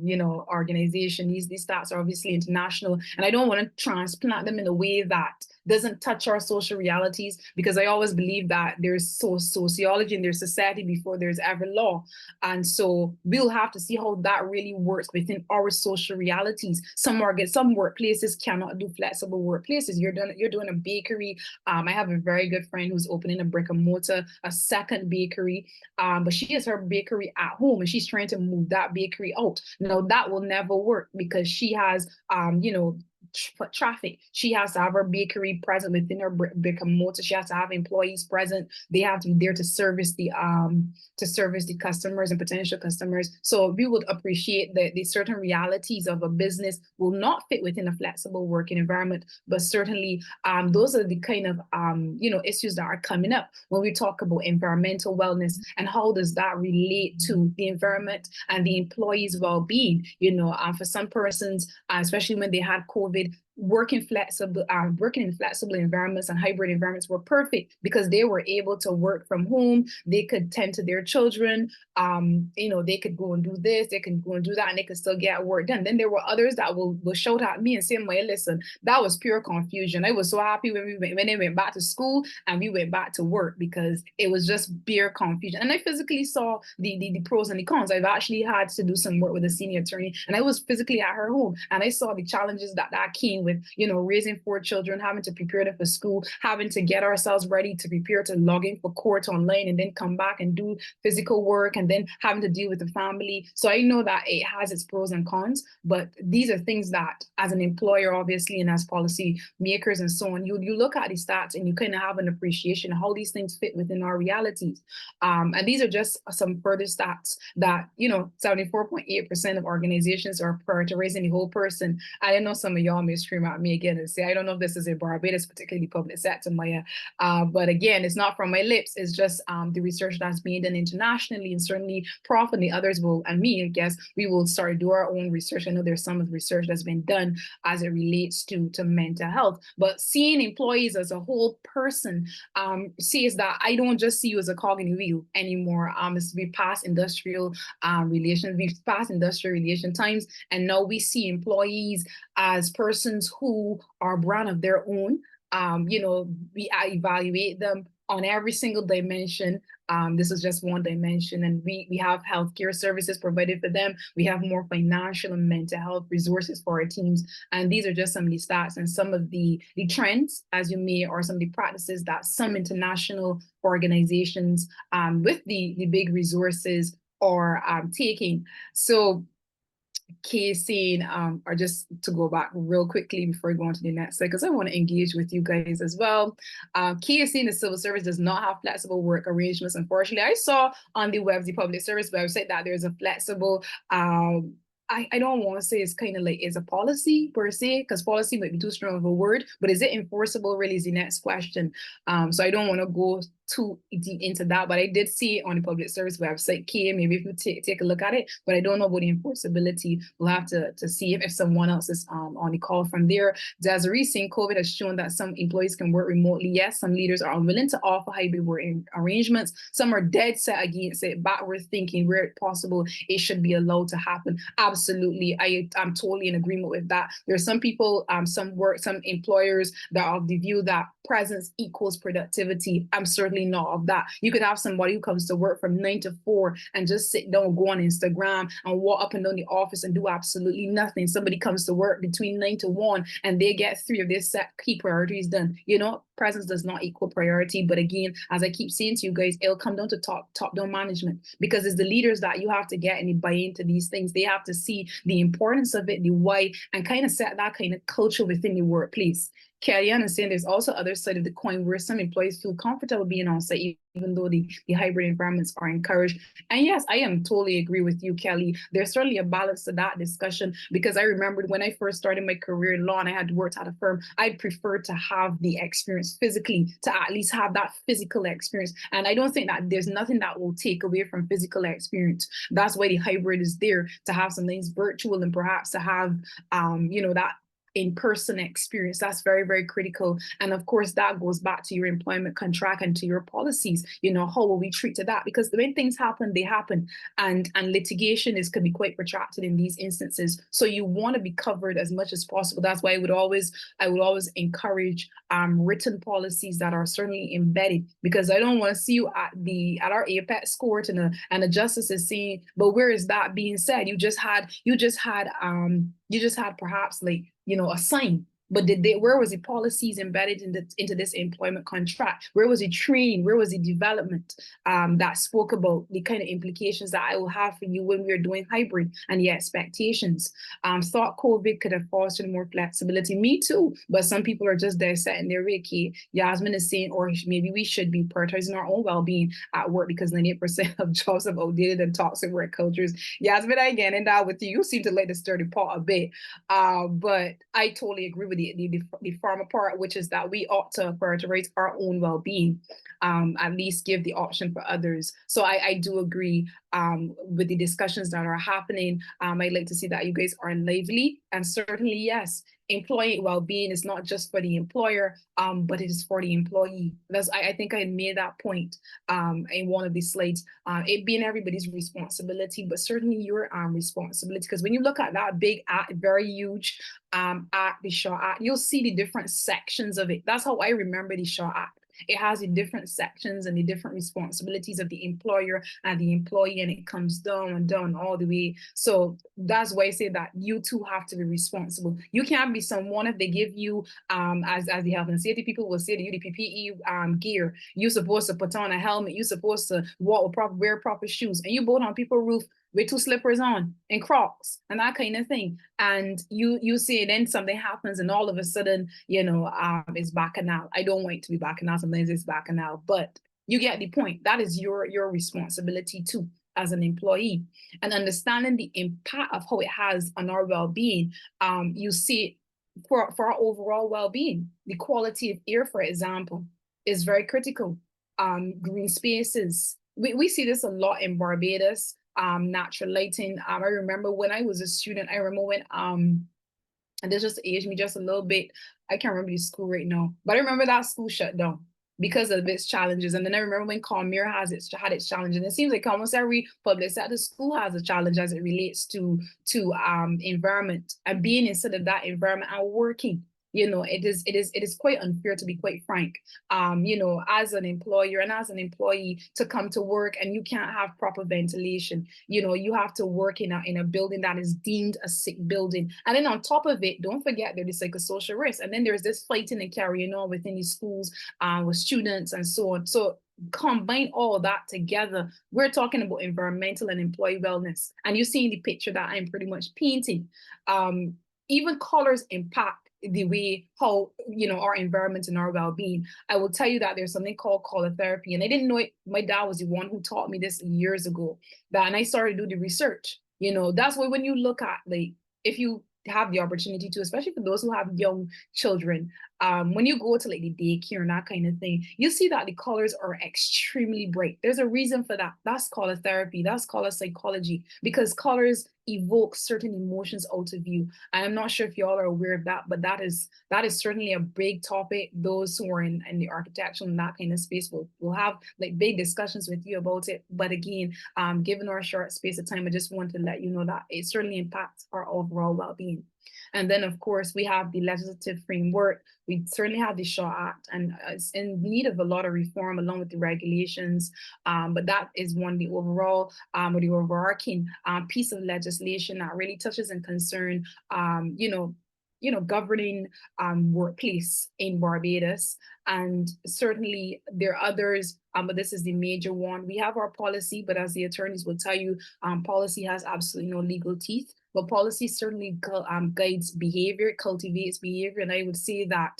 you know, organization. These stats are obviously international, and I don't want to transplant them in a way that doesn't touch our social realities, because I always believe that there's sociology and there's society before there's ever law. And so we'll have to see how that really works within our social realities. Some workplaces cannot do flexible workplaces. You're doing a bakery. I have a very good friend who's opening a brick and mortar, a second bakery, but she has her bakery at home, and she's trying to move that bakery out. Now that will never work, because she has, you know, foot traffic. She has to have her bakery present within her brick and mortar. She has to have employees present. They have to be there to service the customers and potential customers. So we would appreciate that the certain realities of a business will not fit within a flexible working environment, but certainly those are the kind of issues that are coming up when we talk about environmental wellness and how does that relate to the environment and the employees' well-being. For some persons, especially when they had COVID, working in flexible environments and hybrid environments were perfect because they were able to work from home. They could tend to their children. They could go and do this, they can go and do that, and they could still get work done. Then there were others that will shout at me and say, listen, that was pure confusion. I was so happy when they went back to school and we went back to work because it was just pure confusion. And I physically saw the pros and the cons. I've actually had to do some work with a senior attorney, and I was physically at her home, and I saw the challenges that came with, raising 4 children, having to prepare them for school, having to get ourselves ready to prepare to log in for court online and then come back and do physical work and then having to deal with the family. So I know that it has its pros and cons, but these are things that as an employer, obviously, and as policy makers and so on, you look at the stats and you kind of have an appreciation of how these things fit within our realities. And these are just some further stats that, 74.8% of organizations are prioritizing the whole person. I know some of y'all may scream at me again and say, I don't know if this is in Barbados, particularly public sector, Maya. But again, it's not from my lips. It's just the research that's being done internationally, and certainly Prof and the others will, and me, I guess, we will start to do our own research. I know there's some of the research that's been done as it relates to mental health, but seeing employees as a whole person says that I don't just see you as a cog in the wheel anymore. We past industrial relations, we've passed industrial relation times, and now we see employees as persons who are a brand of their own. We evaluate them on every single dimension. This is just one dimension, and we have healthcare services provided for them. We have more financial and mental health resources for our teams. And these are just some of the stats and some of the trends, as you may, or some of the practices that some international organizations with the big resources are taking. So Casey, or just to go back real quickly before I go on to the next slide, because I want to engage with you guys as well. KSC in the civil service does not have flexible work arrangements. Unfortunately, I saw on the public service website that there's a flexible, I don't want to say it's kind of like it's a policy per se, because policy might be too strong of a word, but is it enforceable really is the next question. So I don't want to go too deep into that, but I did see it on the public service website, maybe if you take a look at it, but I don't know about the enforceability. We'll have to see if someone else is on the call from there. Desiree saying COVID has shown that some employees can work remotely. Yes, some leaders are unwilling to offer hybrid working arrangements. Some are dead set against it, backward thinking where possible, it should be allowed to happen. Absolutely, I'm totally in agreement with that. There are some people, some employers that are of the view that presence equals productivity. I'm certainly not of that. You could have somebody who comes to work from 9 to 4 and just sit down, go on Instagram and walk up and down the office and do absolutely nothing. Somebody comes to work between 9 to 1 and they get 3 of their set key priorities done. Presence does not equal priority. But again, as I keep saying to you guys, it'll come down to top-down management, because it's the leaders that you have to get and buy into these things. They have to see the importance of it, the why, and kind of set that kind of culture within the workplace. Kellyanne is saying there's also other side of the coin where some employees feel comfortable being on site, even though the hybrid environments are encouraged. And yes, I am totally agree with you, Kelly. There's certainly a balance to that discussion, because I remembered when I first started my career in law and I had worked at a firm, I'd prefer to have the experience physically, to at least have that physical experience. And I don't think that there's nothing that will take away from physical experience. That's why the hybrid is there, to have some things virtual and perhaps to have, that in-person experience. That's very, very critical. And of course, that goes back to your employment contract and to your policies. How will we treat to that? Because when things happen, they happen. And litigation can be quite protracted in these instances. So you want to be covered as much as possible. That's why I would always encourage written policies that are certainly embedded, because I don't want to see you at our apex court and the justice is saying, but where is that being said? You just had perhaps a sign But where was the policies embedded into this employment contract? Where was the training? Where was the development that spoke about the kind of implications that I will have for you when we are doing hybrid and the expectations? Thought COVID could have fostered more flexibility. Me too. But some people are just there setting their Ricky. Yasmin is saying, or maybe we should be prioritizing our own well-being at work because 98% of jobs have outdated and toxic work cultures. Yasmin, I get in that with you. You seem to like the sturdy part a bit. But I totally agree with the pharma part, which is that we ought to prioritize our own well-being, at least give the option for others. So I do agree with the discussions that are happening. I'd like to see that you guys are lively, and certainly, yes, employee well-being is not just for the employer, but it is for the employee. I think I made that point in one of the slides, it being everybody's responsibility, but certainly your responsibility. Because when you look at that big act, very huge act, the Shaw Act, you'll see the different sections of it. That's how I remember the Shaw Act. It has the different sections and the different responsibilities of the employer and the employee, and it comes down and down all the way. So that's why I say that you too have to be responsible. You can't be someone if they give you, as the health and safety people will say, the PPE gear, you're supposed to put on a helmet, you're supposed to wear proper shoes, and you both on people's roof with 2 slippers on and Crocs and that kind of thing. And you see then something happens and all of a sudden, it's bacchanal. I don't want it to be bacchanal. Sometimes it's bacchanal, but you get the point. That is your responsibility too as an employee, and understanding the impact of how it has on our well-being. You see it for our overall well-being. The quality of air, for example, is very critical. Green spaces. We see this a lot in Barbados. Natural lighting. I remember when I was a student, and this just aged me just a little bit. I can't remember the school right now, but I remember that school shut down because of its challenges. And then I remember when Cormier had its challenges. And it seems like almost every public sector school has a challenge as it relates to environment and being inside of that environment and working. It is quite unfair, to be quite frank, as an employer and as an employee, to come to work and you can't have proper ventilation. You have to work in a building that is deemed a sick building. And then on top of it, don't forget there is psychosocial risk. And then there's this fighting and carrying on within the schools with students and so on. So combine all that together, we're talking about environmental and employee wellness. And you see in the picture that I'm pretty much painting, even colors impact the way how our environment and our well-being. I will tell you that there's something called color therapy, and I didn't know it. My dad was the one who taught me this years ago. And I started to do the research. That's why when you look at, like, if you have the opportunity to, especially for those who have young children, when you go to like the daycare and that kind of thing, you see that the colors are extremely bright. There's a reason for that. That's color therapy. That's color psychology, because colors evoke certain emotions out of you. I'm not sure if y'all are aware of that, but that is certainly a big topic. Those who are in the architectural and that kind of space will have like big discussions with you about it. But again, given our short space of time, I just want to let you know that it certainly impacts our overall well-being. And then, of course, we have the legislative framework. We certainly have the Shaw Act, and it's in need of a lot of reform along with the regulations. But that is one, the overall or the overarching piece of legislation that really touches and concern, governing workplace in Barbados. And certainly there are others, but this is the major one. We have our policy, but as the attorneys will tell you, policy has absolutely no legal teeth. But policy certainly guides behavior, cultivates behavior. And I would say that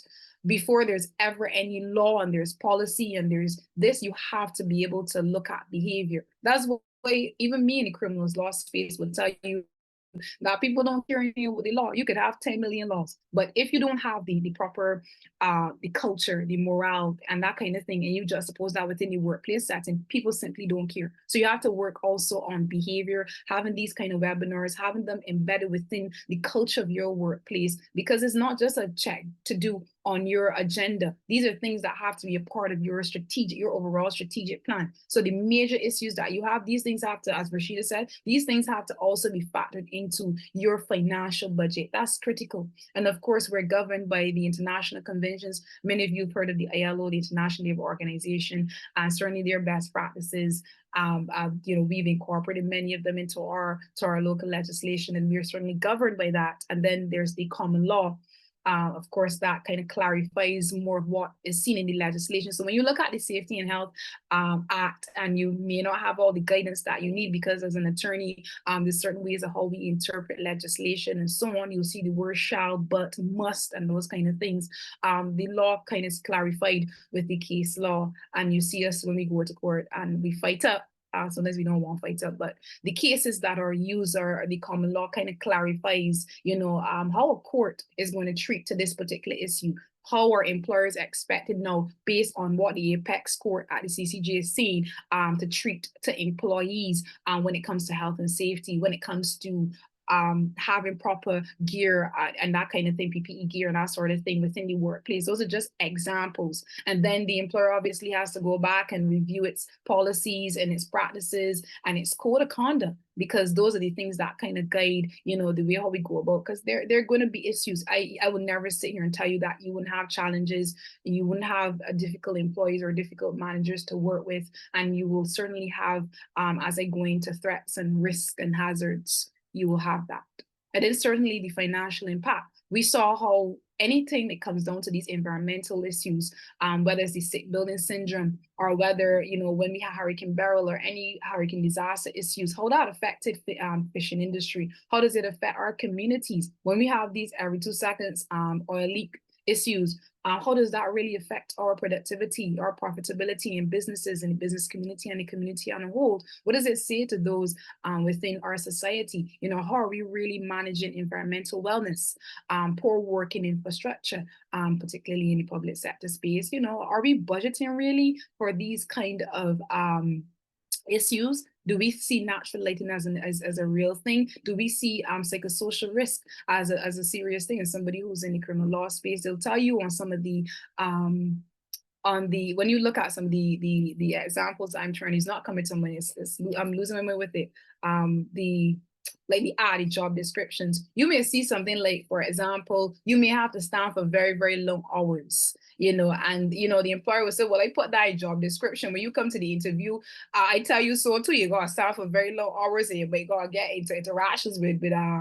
before there's ever any law and there's policy and there's this, you have to be able to look at behavior. That's why even me in the criminal law space would tell you that people don't care anything with the law. You could have 10 million laws, but if you don't have the proper the culture, the morale, and that kind of thing, and you just suppose that within the workplace setting, people simply don't care. So you have to work also on behavior, having these kind of webinars, having them embedded within the culture of your workplace, because it's not just a check to do on your agenda. These are things that have to be a part of your overall strategic plan. So the major issues that you have, these things have to, as Rashida said, these things have to also be factored into your financial budget. That's critical. And of course, we're governed by the international conventions. Many of you have heard of the ILO, the International Labour Organization, and certainly their best practices. We've incorporated many of them into our local legislation, and we're certainly governed by that. And then there's the common law. Of course, that kind of clarifies more of what is seen in the legislation. So when you look at the Safety and Health Act, and you may not have all the guidance that you need, because as an attorney, there's certain ways of how we interpret legislation and so on. You'll see the word shall, but, must, and those kind of things. The law kind of is clarified with the case law, and you see us when we go to court and we fight up. Sometimes we don't want to fight up, but the cases that are used, or the common law kind of clarifies, how a court is going to treat to this particular issue, how our employers expected now, based on what the apex court at the CCJ is saying, to treat to employees when it comes to health and safety, when it comes to having proper gear and that kind of thing, PPE gear and that sort of thing within the workplace. Those are just examples. And then the employer obviously has to go back and review its policies and its practices and its code of conduct, because those are the things that kind of guide, the way how we go about, because there are going to be issues. I would never sit here and tell you that you wouldn't have challenges, you wouldn't have difficult employees or difficult managers to work with, and you will certainly have, as I go into threats and risks and hazards, you will have that. And then certainly the financial impact. We saw how anything that comes down to these environmental issues, whether it's the sick building syndrome, or whether, when we had Hurricane Beryl or any hurricane disaster issues, how that affected fishing industry. How does it affect our communities? When we have these every 2 seconds oil leak issues, how does that really affect our productivity, our profitability in businesses and the business community and the community on a whole? What does it say to those within our society? How are we really managing environmental wellness, poor working infrastructure, particularly in the public sector space? Are we budgeting really for these kind of issues? Do we see natural lighting as a real thing? Do we see psychosocial risk as a serious thing? As somebody who's in the criminal law space, they'll tell you on some of the when you look at some of the examples I'm trying, it's not coming to mind. I'm losing my mind with it. The job descriptions, you may see something like, for example, you may have to stand for very, very long hours, and the employer will say, well, I put that in job description. When you come to the interview, I tell you so too. You gotta stand for very long hours, and you gotta get into interactions with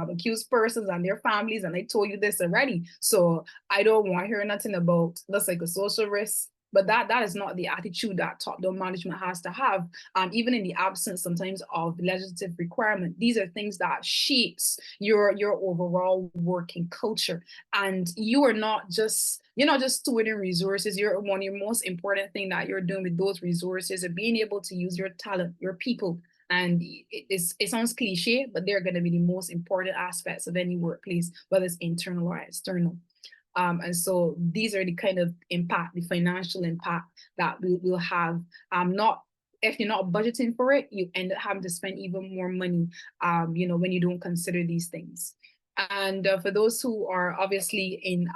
accused persons and their families, and I told you this already. So I don't want to hear nothing about the psychosocial risk. But that is not the attitude that top-down management has to have, even in the absence sometimes of legislative requirement. These are things that shapes your overall working culture. And you're not just stewarding resources. One of your most important thing that you're doing with those resources is being able to use your talent, your people. And it sounds cliche, but they're going to be the most important aspects of any workplace, whether it's internal or external. And so these are the kind of impact, the financial impact that we will have. If you're not budgeting for it, you end up having to spend even more money, when you don't consider these things. And for those who are obviously in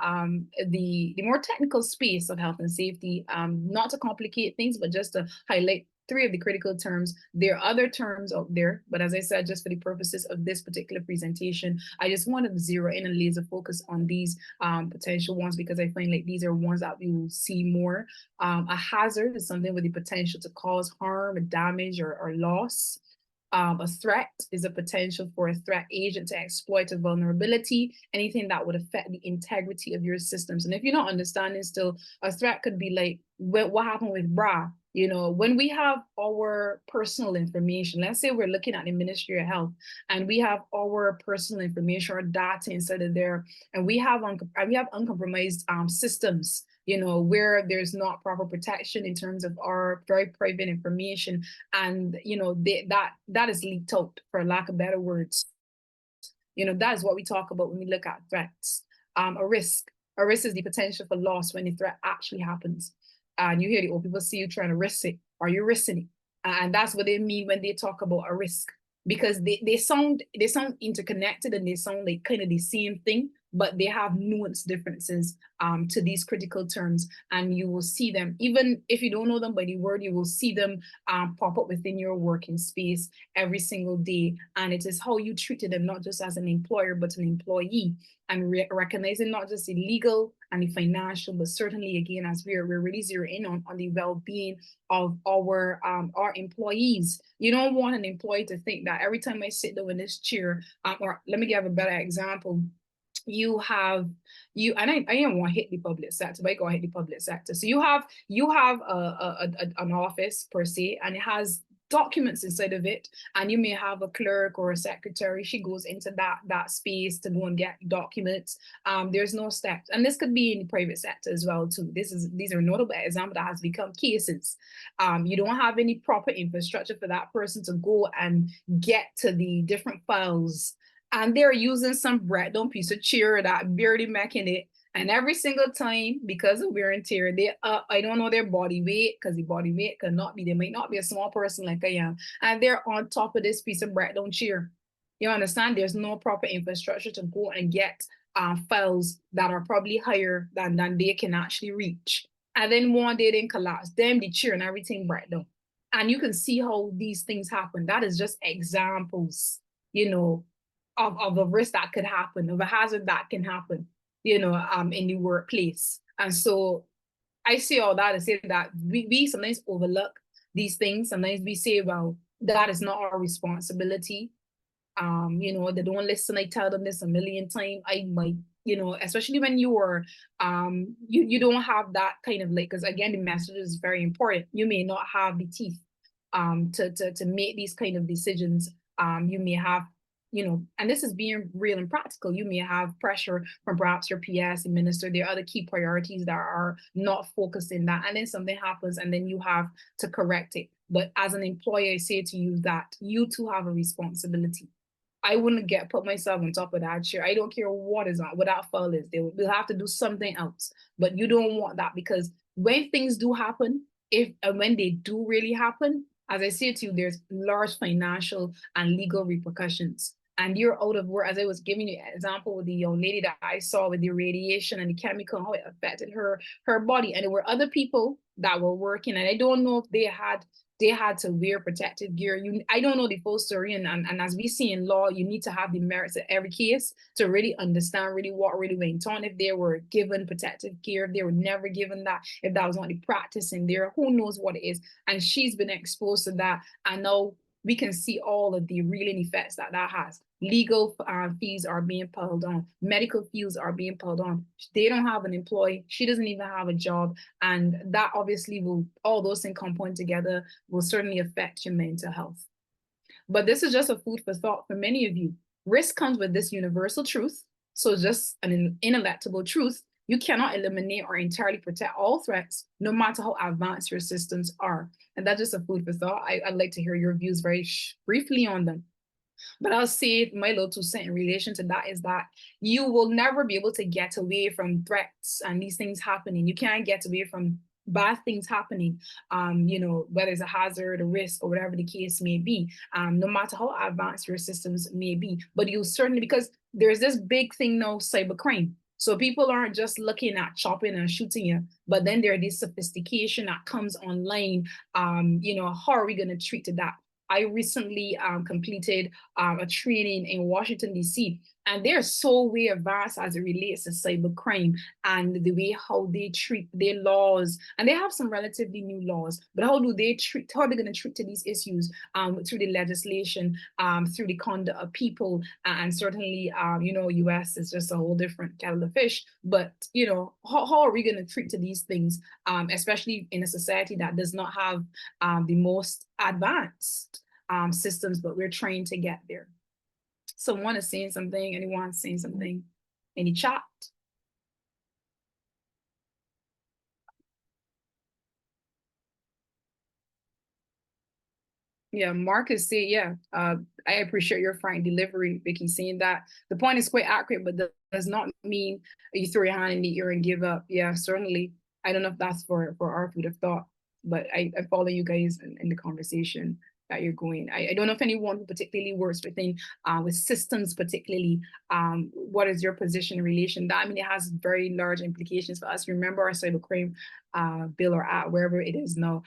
the more technical space of health and safety, not to complicate things, but just to highlight 3 of the critical terms. There are other terms out there, but as I said, just for the purposes of this particular presentation, I just wanted to zero in and laser focus on these potential ones, because I find like these are ones that we will see more. A hazard is something with the potential to cause harm, damage, or loss. A threat is a potential for a threat agent to exploit a vulnerability, anything that would affect the integrity of your systems. And if you're not understanding still, a threat could be like what happened with BRA. When we have our personal information, let's say we're looking at the Ministry of Health and we have our personal information or data inside of there, and we have uncompromised systems, where there's not proper protection in terms of our very private information, and that is leaked out, for lack of better words. That is what we talk about when we look at threats. A risk is the potential for loss when the threat actually happens. And you hear the old people see you trying to risk it. Are you risking it? And that's what they mean when they talk about a risk, because they sound interconnected and they sound like kind of the same thing, but they have nuanced differences to these critical terms. And you will see them, even if you don't know them by the word, you will see them pop up within your working space every single day. And it is how you treated them, not just as an employer, but an employee, and recognizing not just the legal and the financial, but certainly, again, as we're really zeroing in on the well-being of our employees. You don't want an employee to think that every time I sit down in this chair, or let me give a better example. you have and I don't want to hit the public sector, but I go hit the public sector. So you have an office per se, and it has documents inside of it, and you may have a clerk or a secretary. She goes into that space to go and get documents. There's no steps, and this could be in the private sector as well too. These are notable examples that has become cases. You don't have any proper infrastructure for that person to go and get to the different files, and they're using some breakdown piece of chair that barely making it. And every single time, because of wear and tear, I don't know their body weight, because the body weight cannot be, they might not be a small person like I am, and they're on top of this piece of breakdown chair. You understand? There's no proper infrastructure to go and get files that are probably higher than they can actually reach. And then one day they collapse, then the chair and everything breakdown. And you can see how these things happen. That is just examples, you know, of a risk that could happen, of a hazard that can happen, you know, in the workplace. And so I say all that to say that we sometimes overlook these things. Sometimes we say, well, that is not our responsibility. You know, they don't listen. I tell them this a million times. I might, you know, especially when you are, you don't have that kind of like, because again, the message is very important. You may not have the teeth to make these kind of decisions. You may have, you know, and this is being real and practical. You may have pressure from perhaps your PS and minister. There are other key priorities that are not focused in that. And then something happens and then you have to correct it. But as an employer, I say to you that you too have a responsibility. I wouldn't put myself on top of that chair. I don't care what that file is. They'll have to do something else. But you don't want that, because when things do happen, when they do really happen, as I say to you, there's large financial and legal repercussions. And you're out of work, as I was giving you an example with the young lady that I saw with the radiation and the chemical, how it affected her body. And there were other people that were working, and I don't know if they had to wear protective gear. I don't know the full story, and as we see in law, you need to have the merits of every case to really understand really what really went on. If they were given protective gear, if they were never given that, if that was not the practice in there, who knows what it is. And she's been exposed to that, and now we can see all of the real effects that has. Legal fees are being piled on. Medical fees are being piled on. They don't have an employee. She doesn't even have a job. And that obviously all those things compound together will certainly affect your mental health. But this is just a food for thought for many of you. Risk comes with this universal truth. So just an ineluctable truth. You cannot eliminate or entirely protect all threats, no matter how advanced your systems are. And that's just a food for thought. I'd like to hear your views very briefly on them. But I'll say my little 2 cents in relation to that is that you will never be able to get away from threats and these things happening. You can't get away from bad things happening, you know, whether it's a hazard, a risk, or whatever the case may be, no matter how advanced your systems may be. But you certainly, because there's this big thing now, cybercrime. So people aren't just looking at chopping and shooting you, but then there's this sophistication that comes online. You know, how are we going to treat that? I recently completed a training in Washington, D.C., and they're so way advanced as it relates to cybercrime and the way how they treat their laws. And they have some relatively new laws, but how are they going to treat these issues through the legislation, through the conduct of people, and certainly, you know, US is just a whole different kettle of fish. But, you know, how are we going to treat these things, especially in a society that does not have the most advanced systems, but we're trying to get there. Someone is saying something, anyone saying something in the chat? Yeah, Marcus say, yeah, I appreciate your frank delivery, Vicky, saying that the point is quite accurate, but that does not mean you throw your hand in the air and give up. Yeah, certainly. I don't know if that's for our food of thought, but I follow you guys in the conversation that you're going. I don't know if anyone who particularly works with systems particularly, what is your position in relation to that? I mean, it has very large implications for us. Remember our cybercrime bill or act, wherever it is now.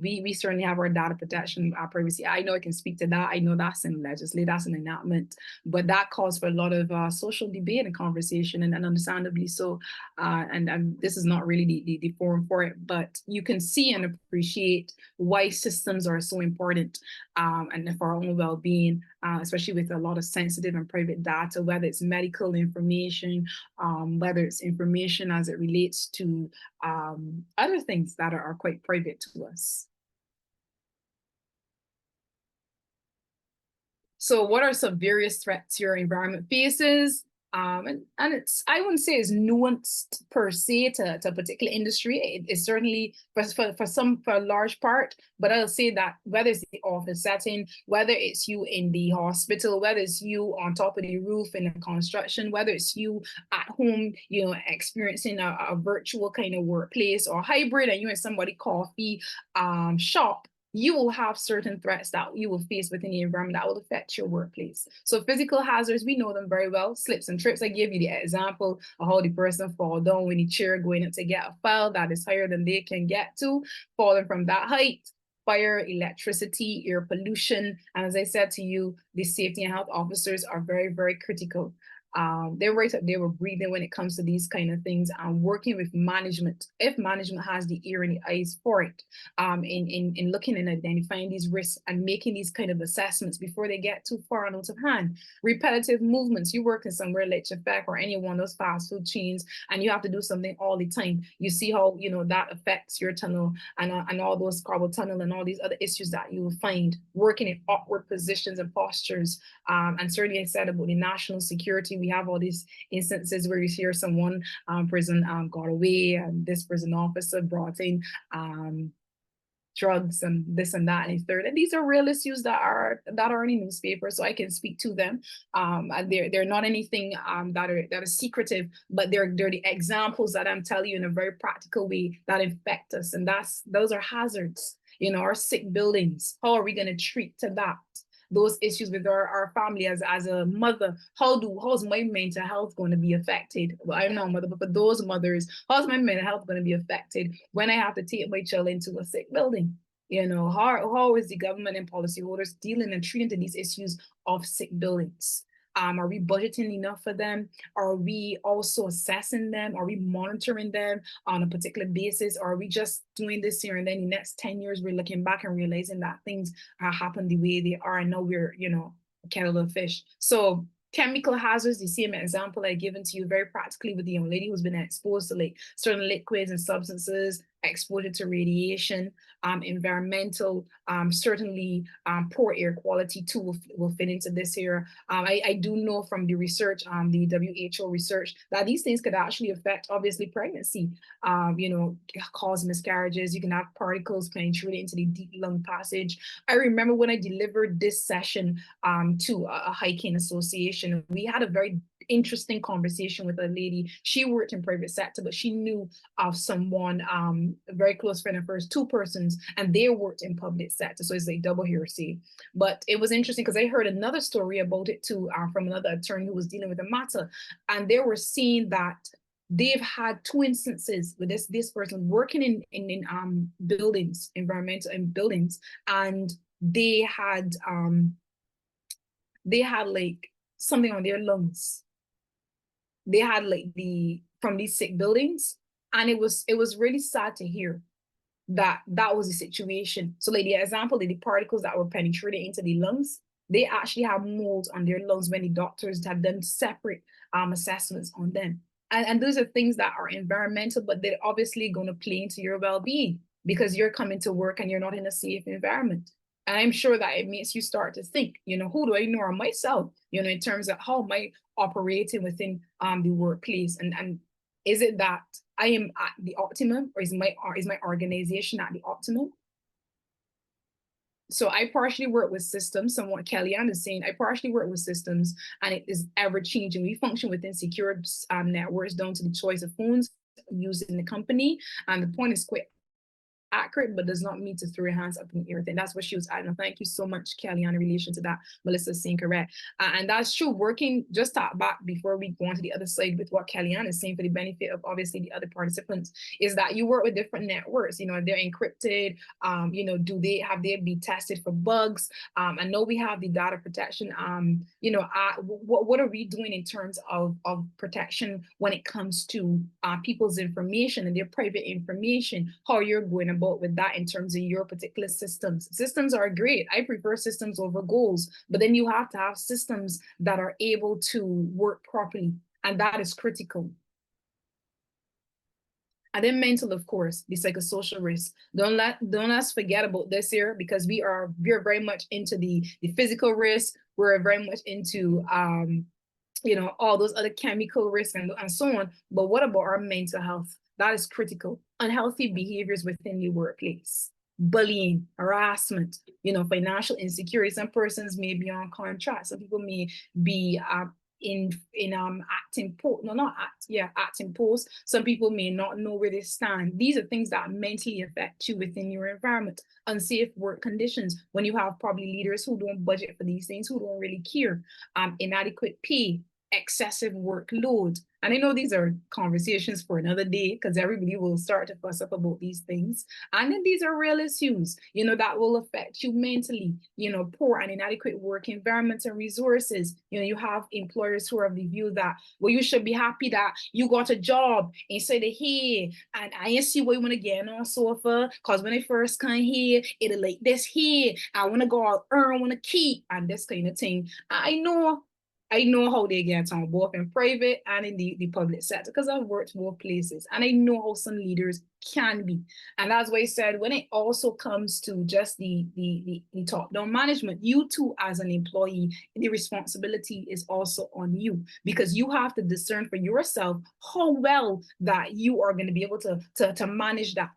We certainly have our data protection privacy. I know I can speak to that. I know that's in legislation, that's an enactment, but that calls for a lot of social debate and conversation, and understandably so. And this is not really the forum for it, but you can see and appreciate why systems are so important and for our own well-being especially with a lot of sensitive and private data, whether it's medical information, whether it's information as it relates to other things that are quite private to us. So what are some various threats your environment faces? And it's, I wouldn't say it's nuanced per se to a particular industry. It's certainly for a large part, but I'll say that whether it's the office setting, whether it's you in the hospital, whether it's you on top of the roof in the construction, whether it's you at home, you know, experiencing a virtual kind of workplace or hybrid, and you and somebody coffee shop, you will have certain threats that you will face within the environment that will affect your workplace. So physical hazards, we know them very well. Slips and trips, I gave you the example of how the person fall down when the chair going up to get a file that is higher than they can get to, falling from that height. Fire, electricity, air pollution. And as I said to you, the safety and health officers are very, very critical. They're right up there with breathing when it comes to these kind of things, and working with management, if management has the ear and the eyes for it, in looking and identifying these risks and making these kind of assessments before they get too far and out of hand. Repetitive movements, you work in somewhere like Chefek or any one of those fast food chains, and you have to do something all the time. You see how, you know, that affects your tunnel and all those carpal tunnel and all these other issues that you will find working in awkward positions and postures. And certainly I said about the national security, we have all these instances where you hear someone prison got away, and this prison officer brought in drugs and this and that and third. And these are real issues that are in the newspaper, so I can speak to them. And they're not anything that are secretive, but they're the examples that I'm telling you in a very practical way that affect us. And those are hazards. You know, our sick buildings, how are we going to treat to that? Those issues with our family as a mother, how's my mental health going to be affected? Well, I'm not a mother, but for those mothers, how's my mental health going to be affected when I have to take my child into a sick building? You know, how is the government and policyholders dealing and treating these issues of sick buildings? Are we budgeting enough for them? Are we also assessing them? Are we monitoring them on a particular basis? Or are we just doing this here and then the next 10 years, we're looking back and realizing that things are happening the way they are, and now we're, you know, a kettle of fish. So chemical hazards, the same example I given to you very practically with the young lady who's been exposed to like certain liquids and substances, exposure to radiation, environmental, certainly poor air quality too will fit into this here. I do know from the research, the WHO research, that these things could actually affect obviously pregnancy, you know, cause miscarriages. You can have particles penetrating into the deep lung passage. I remember when I delivered this session to a hiking association, we had a very interesting conversation with a lady. She worked in private sector, but she knew of someone, a very close friend of hers, two persons, and they worked in public sector. So it's a double hearsay. But it was interesting because I heard another story about it too, from another attorney who was dealing with the matter. And they were seeing that they've had two instances with this person working in buildings, environmental and buildings, and they had like something on their lungs. They had like from these sick buildings, and it was really sad to hear that was the situation. So like the example, the particles that were penetrating into the lungs, they actually have mold on their lungs when the doctors had done separate assessments on them. And those are things that are environmental, but they're obviously going to play into your well-being because you're coming to work and you're not in a safe environment. And I'm sure that it makes you start to think, you know, who do I ignore myself, you know, in terms of how am I operating within the workplace? And is it that I am at the optimum, or is my organization at the optimum? So I partially work with systems, somewhat Kellyanne is saying, I partially work with systems, and it is ever changing. We function within secure networks down to the choice of phones used in the company. And the point is quite accurate, but does not mean to throw your hands up in the air. And that's what she was adding. Thank you so much, Kelly, in relation to that. Melissa's saying correct. And that's true. Working, just talk back before we go on to the other side with what Kellyanne is saying for the benefit of obviously the other participants, is that you work with different networks. You know, they're encrypted. You know, have they be tested for bugs? I know we have the data protection. You know, what are we doing in terms of protection when it comes to people's information and their private information? How you're going about with that in terms of your particular systems. Systems are great. I prefer systems over goals, but then you have to have systems that are able to work properly, and that is critical. And then mental, of course, the psychosocial risk. Don't us forget about this here, because we are very much into the physical risk. We're very much into you know, all those other chemical risks and so on. But what about our mental health? That is critical. Unhealthy behaviors within the workplace, bullying, harassment, you know, financial insecurity. Some persons may be on contract. Some people may be acting post. Some people may not know where they stand. These are things that mentally affect you within your environment. Unsafe work conditions, when you have probably leaders who don't budget for these things, who don't really care, inadequate pay, excessive workload. And I know these are conversations for another day, because everybody will start to fuss up about these things. And then these are real issues, you know, that will affect you mentally. You know, poor and inadequate work environments and resources. You know, you have employers who are of the view that, well, you should be happy that you got a job instead of here. And I ain't see what you want to get on sofa, because when I first come here, it'll like this here. I want to go out, earn, want to keep, and this kind of thing. I know how they get on, both in private and in the public sector, because I've worked both places, and I know how some leaders can be. And that's why I said, when it also comes to just the top-down management, you too, as an employee, the responsibility is also on you, because you have to discern for yourself how well that you are going to be able to manage that.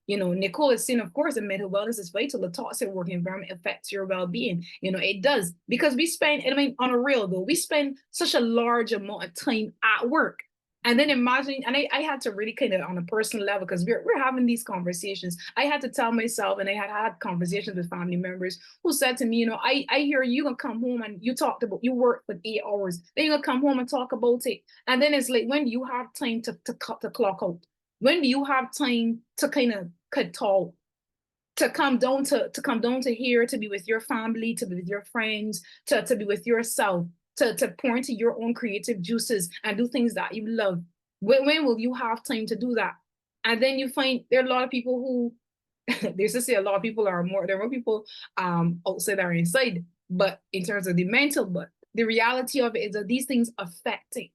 You know, Nicole is saying, of course, the mental wellness is vital. The toxic work environment affects your well-being. You know, it does, because we spend, I mean, on a real though, we spend such a large amount of time at work. And then imagine, and I had to really kind of on a personal level, because we're having these conversations. I had to tell myself, and I had conversations with family members who said to me, you know, I hear you gonna come home and you talked about, you work for 8 hours, then you're gonna come home and talk about it. And then it's like, when do you have time to cut the clock out? When do you have time to kind of talk, to come down to here, to be with your family, to be with your friends, to be with yourself, to pour into your own creative juices and do things that you love? When will you have time to do that? And then you find there are a lot of people who they used to say a lot of people there are more people outside than inside, but in terms of the mental, but the reality of it is that these things affect it.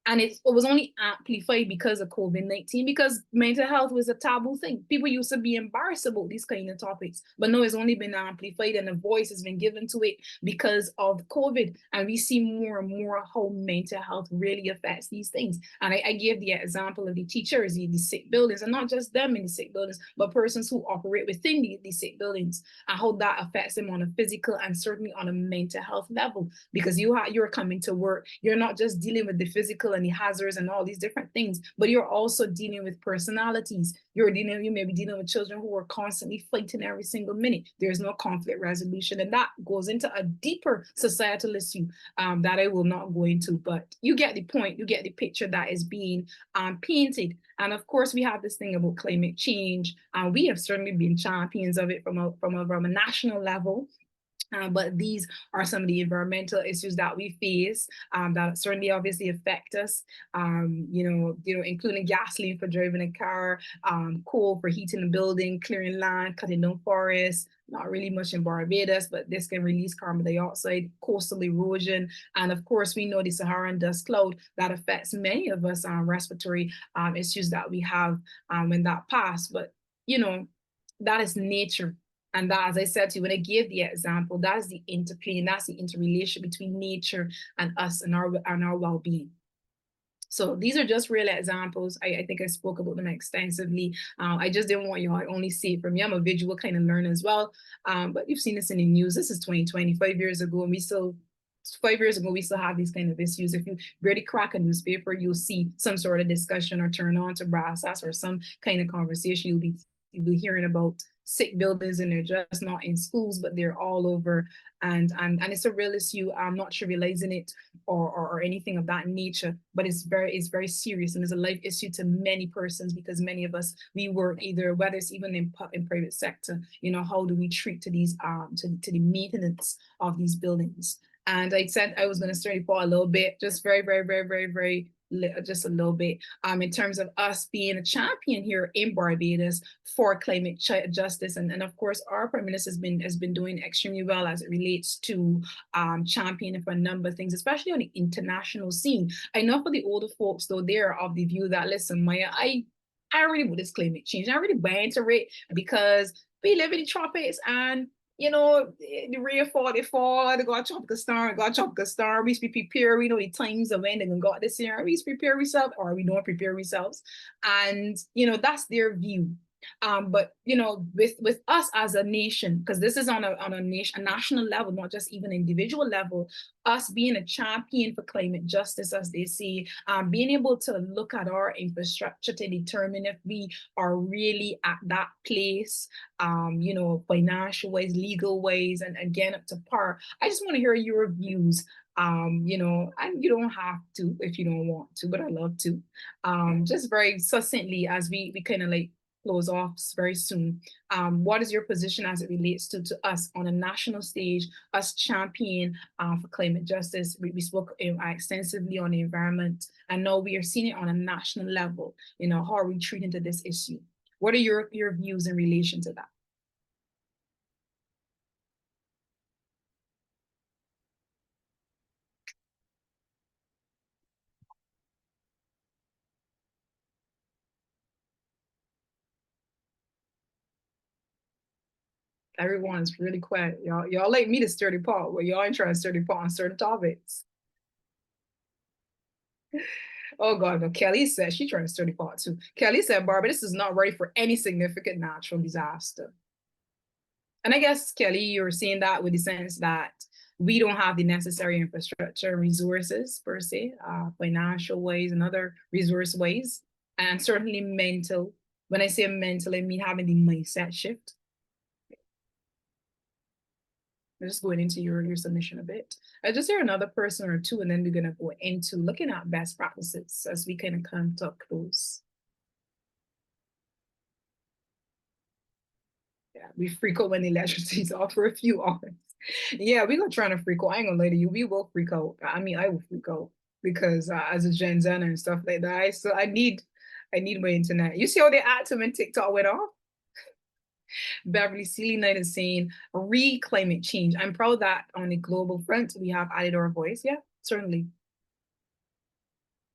And it was only amplified because of COVID-19, because mental health was a taboo thing. People used to be embarrassed about these kind of topics, but no, it's only been amplified and a voice has been given to it because of COVID. And we see more and more how mental health really affects these things. And I gave the example of the teachers, the sick buildings, and not just them in the sick buildings, but persons who operate within the sick buildings, and how that affects them on a physical and certainly on a mental health level. Because you're coming to work, you're not just dealing with the physical and the hazards and all these different things, but you're also dealing with personalities. You may be dealing with children who are constantly fighting every single minute. There's no conflict resolution, and that goes into a deeper societal issue that I will not go into, but you get the point. You get the picture that is being painted. And of course, we have this thing about climate change, and we have certainly been champions of it from a national level. But these are some of the environmental issues that we face that certainly obviously affect us, you know, including gasoline for driving a car, coal for heating a building, clearing land, cutting down forests. Not really much in Barbados, but this can release carbon dioxide, coastal erosion, and of course we know the Saharan dust cloud that affects many of us respiratory issues that we have when that passed. But you know, that is nature. And that, as I said to you, when I gave the example, that is the interplay, and that's the interrelation between nature and us and our well-being. So these are just real examples. I think I spoke about them extensively. I just didn't want you to only see it from me. I'm a visual kind of learner as well. But you've seen this in the news. This is 2020, 5 years ago, and 5 years ago, we still have these kind of issues. If you barely crack a newspaper, you'll see some sort of discussion or turn on to BRASAS or some kind of conversation. You'll be hearing about sick buildings, and they're just not in schools, but they're all over. And it's a real issue. I'm not trivializing it or anything of that nature, but it's very serious, and it's a life issue to many persons, because many of us, we work either, whether it's even in private sector, you know, how do we treat to these to the maintenance of these buildings? And I said I was going to start for a little bit, just very just a little bit in terms of us being a champion here in Barbados for climate justice. And of course, our Prime Minister has been doing extremely well as it relates to championing for a number of things, especially on the international scene. I know for the older folks, though, they're of the view that, listen, Maya, I really with this climate change. I really buy into it because we live in the tropics and you know, the rainfall, they fall, they got a tropical storm, we prepare, we know the times of when they're gonna go out this year, we prepare ourselves or we don't prepare ourselves. And, you know, that's their view. But you know, with us as a nation, because this is on a national level, not just even individual level, us being a champion for climate justice, as they say, being able to look at our infrastructure to determine if we are really at that place, you know, financial ways, legal ways, and again up to par. I just want to hear your views. You know, and you don't have to if you don't want to, but I love to. Just very succinctly as we kind of like close off very soon. What is your position as it relates to us on a national stage, us champion for climate justice? We spoke extensively on the environment, and now we are seeing it on a national level. You know, how are we treating to this issue? What are your views in relation to that? Everyone's really quiet. Y'all like me to stir the pot, where y'all ain't trying to stir the pot on certain topics. Oh God, but Kelly said she trying to stir the pot too. Kelly said, Barbados is not ready for any significant natural disaster. And I guess, Kelly, you're saying that with the sense that we don't have the necessary infrastructure and resources per se, financial ways and other resource ways, and certainly mental. When I say mental, I mean having the mindset shift. I'm just going into your submission a bit. I just hear another person or two, and then we're going to go into looking at best practices as we kind of come to a close. Yeah, we freak out when the electricity's off for a few hours. Yeah, we're going to try to freak out. I ain't going to lie to you. We will freak out. I mean, I will freak out because as a Gen Zer and stuff like that, so I need my internet. You see how they act when TikTok went off? Beverly Sealy Knight is saying, climate change. I'm proud that on the global front, we have added our voice. Yeah, certainly.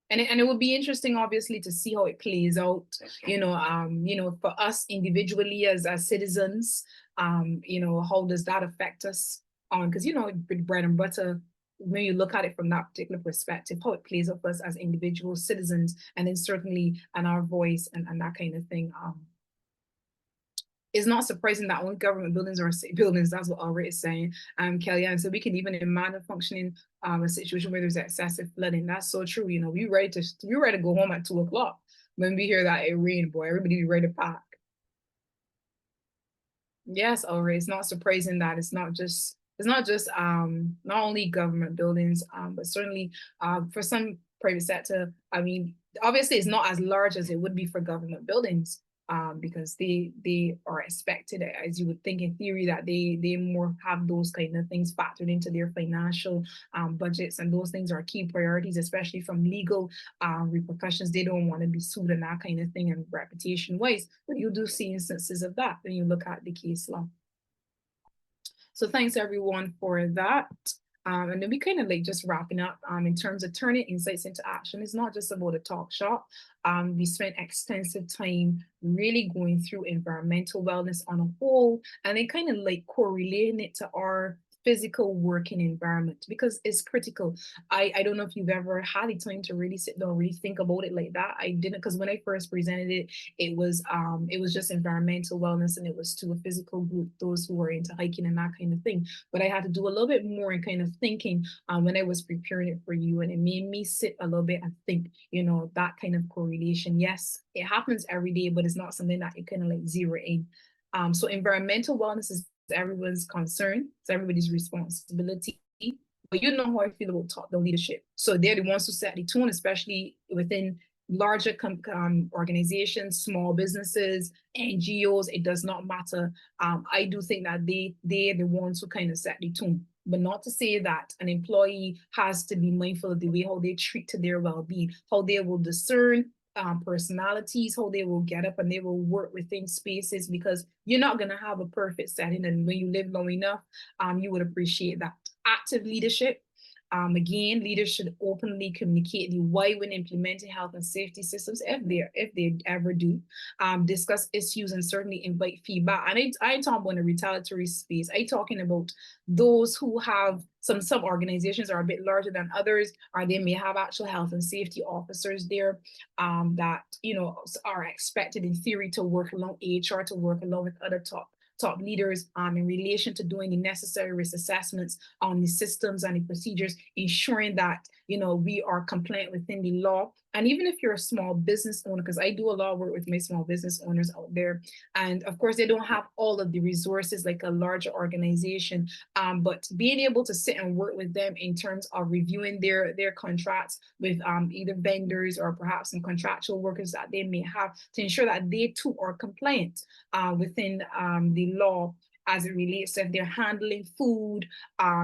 And it would be interesting, obviously, to see how it plays out, you know, for us individually as citizens, you know, how does that affect us on, because, you know, bread and butter, when you look at it from that particular perspective, how it plays out for us as individual citizens, and then certainly and our voice and that kind of thing. It's not surprising that only government buildings are city buildings. That's what Alright is saying, Kellyanne. So we can even imagine functioning a situation where there's excessive flooding. That's so true. You know, we ready to go home at 2 o'clock when we hear that it rained, boy. Everybody be ready to pack. Yes, Alright. It's not surprising that it's not just not only government buildings, but certainly for some private sector. I mean, obviously it's not as large as it would be for government buildings. Because they are expected, as you would think in theory, that they more have those kind of things factored into their financial budgets, and those things are key priorities, especially from legal repercussions. They don't want to be sued and that kind of thing, and reputation wise. But you do see instances of that when you look at the case law. So thanks everyone for that. And then we kind of like just wrapping up in terms of turning insights into action. It's not just about a talk shop. We spent extensive time really going through environmental wellness on a whole, and then kind of like correlating it to our physical working environment, because it's critical. I don't know if you've ever had the time to really sit down, really think about it like that. I didn't, because when I first presented it, it was just environmental wellness, and it was to a physical group, those who were into hiking and that kind of thing. But I had to do a little bit more in kind of thinking when I was preparing it for you, and it made me sit a little bit and think, you know, that kind of correlation. Yes, it happens every day, but it's not something that you kind of like zero in. So environmental wellness is everyone's concern, it's everybody's responsibility. But you know how I feel about top-down leadership. So they're the ones who set the tone, especially within larger organizations, small businesses, NGOs. It does not matter. I do think that they're the ones who kind of set the tone. but not to say that an employee has to be mindful of the way how they treat to their well-being, how they will discern personalities, how they will get up and they will work within spaces, because you're not going to have a perfect setting. And when you live long enough, you would appreciate that. Active leadership. Again, leaders should openly communicate the why when implementing health and safety systems, if they ever do. Discuss issues and certainly invite feedback. And I ain't talking about a retaliatory space. I talking about those who have some organizations are a bit larger than others, or they may have actual health and safety officers there that are expected in theory to work along HR, to work along with other top leaders in relation to doing the necessary risk assessments on the systems and the procedures, ensuring that we are compliant within the law. And even if you're a small business owner, because I do a lot of work with my small business owners out there, and of course they don't have all of the resources like a larger organization, but being able to sit and work with them in terms of reviewing their contracts with either vendors or perhaps some contractual workers that they may have, to ensure that they too are compliant within the law as it relates to if they're handling food,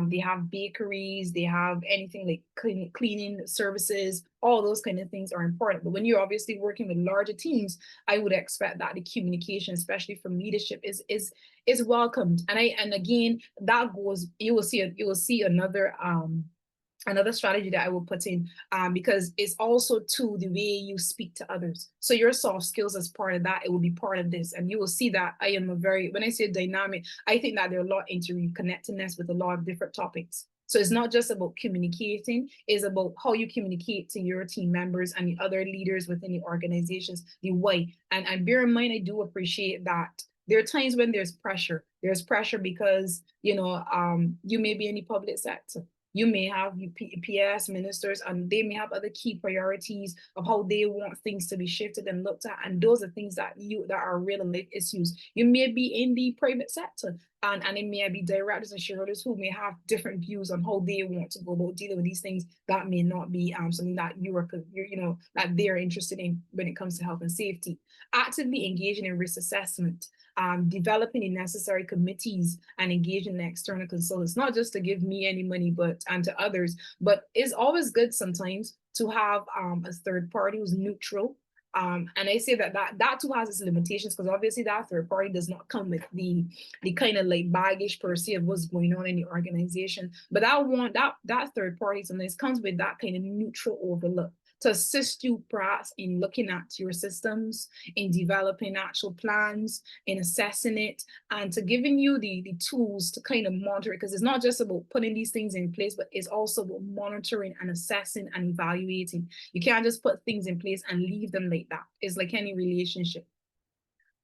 they have bakeries, they have anything like cleaning services, all those kind of things are important. But when you're obviously working with larger teams, I would expect that the communication, especially from leadership, is welcomed. And again, that goes, you will see another strategy that I will put in, because it's also to the way you speak to others. So your soft skills as part of that, it will be part of this. And you will see that I am when I say dynamic, I think that there are a lot of interconnectedness with a lot of different topics. So it's not just about communicating, it's about how you communicate to your team members and the other leaders within the organizations, the why. And bear in mind, I do appreciate that there are times when there's pressure. There's pressure because, you may be in the public sector. You may have PS ministers, and they may have other key priorities of how they want things to be shifted and looked at. And those are things that are real life issues. You may be in the private sector, and it may be directors and shareholders who may have different views on how they want to go about dealing with these things. That may not be something that that they're interested in when it comes to health and safety. Actively engaging in risk assessment. Developing the necessary committees and engaging the external consultants, not just to give me any money, and to others, but it's always good sometimes to have a third party who's neutral. And I say that too has its limitations, because obviously that third party does not come with the kind of like baggage per se of what's going on in the organization. But that third party sometimes comes with that kind of neutral overlook to assist you perhaps in looking at your systems, in developing actual plans, in assessing it, and to giving you the tools to kind of monitor it. Because it's not just about putting these things in place, but it's also about monitoring and assessing and evaluating. You can't just put things in place and leave them like that. It's like any relationship.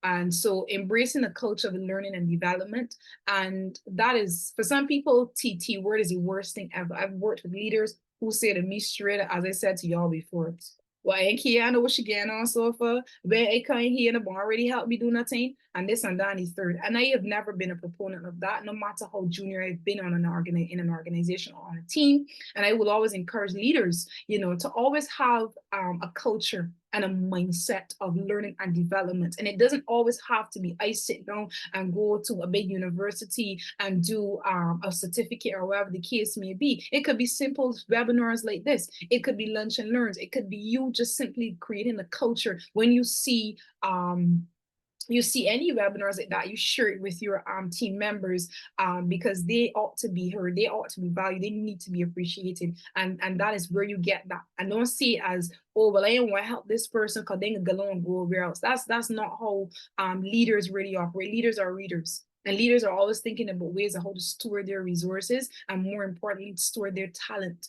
And so embracing a culture of learning and development. And that is, for some people, TT word is the worst thing ever. I've worked with leaders who say to me straight, as I said to y'all before, well, I ain't here, I know what she getting on so far. But I can't hear, and the already help me do nothing. And this and that is third. And I have never been a proponent of that, no matter how junior I've been in an organization or on a team. And I will always encourage leaders, to always have a culture and a mindset of learning and development. And it doesn't always have to be, I sit down and go to a big university and do a certificate or whatever the case may be. It could be simple webinars like this. It could be lunch and learns. It could be you just simply creating a culture. When you see any webinars like that, you share it with your team members, because they ought to be heard, they ought to be valued, they need to be appreciated, and that is where you get that. And don't see it as, oh, well, I don't want to help this person because they can go and go where else. That's not how leaders really operate. Leaders are readers. And leaders are always thinking about ways of how to store their resources, and more importantly, store their talent.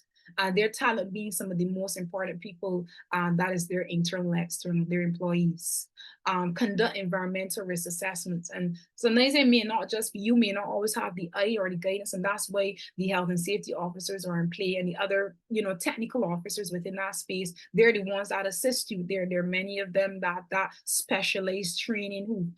Their talent being some of the most important people, that is their internal, external, their employees. Conduct environmental risk assessments. And sometimes it may not just be, you may not always have the eye or the guidance, and that's why the health and safety officers are in play, and the other, technical officers within that space, they're the ones that assist you. There are many of them that specialized training, who,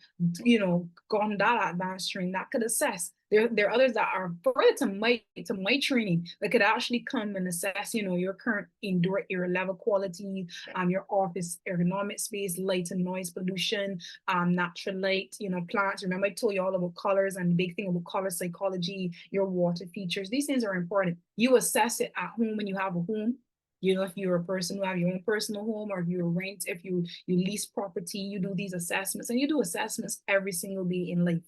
gone that advanced training that could assess There are others that are further to my training that could actually come and assess, your current indoor air level quality, your office ergonomic space, light and noise pollution, natural light, plants. Remember I told you all about colors, and the big thing about color psychology, your water features. These things are important. You assess it at home when you have a home. If you're a person who have your own personal home, or if you rent, if you lease property, you do these assessments, and you do assessments every single day in life.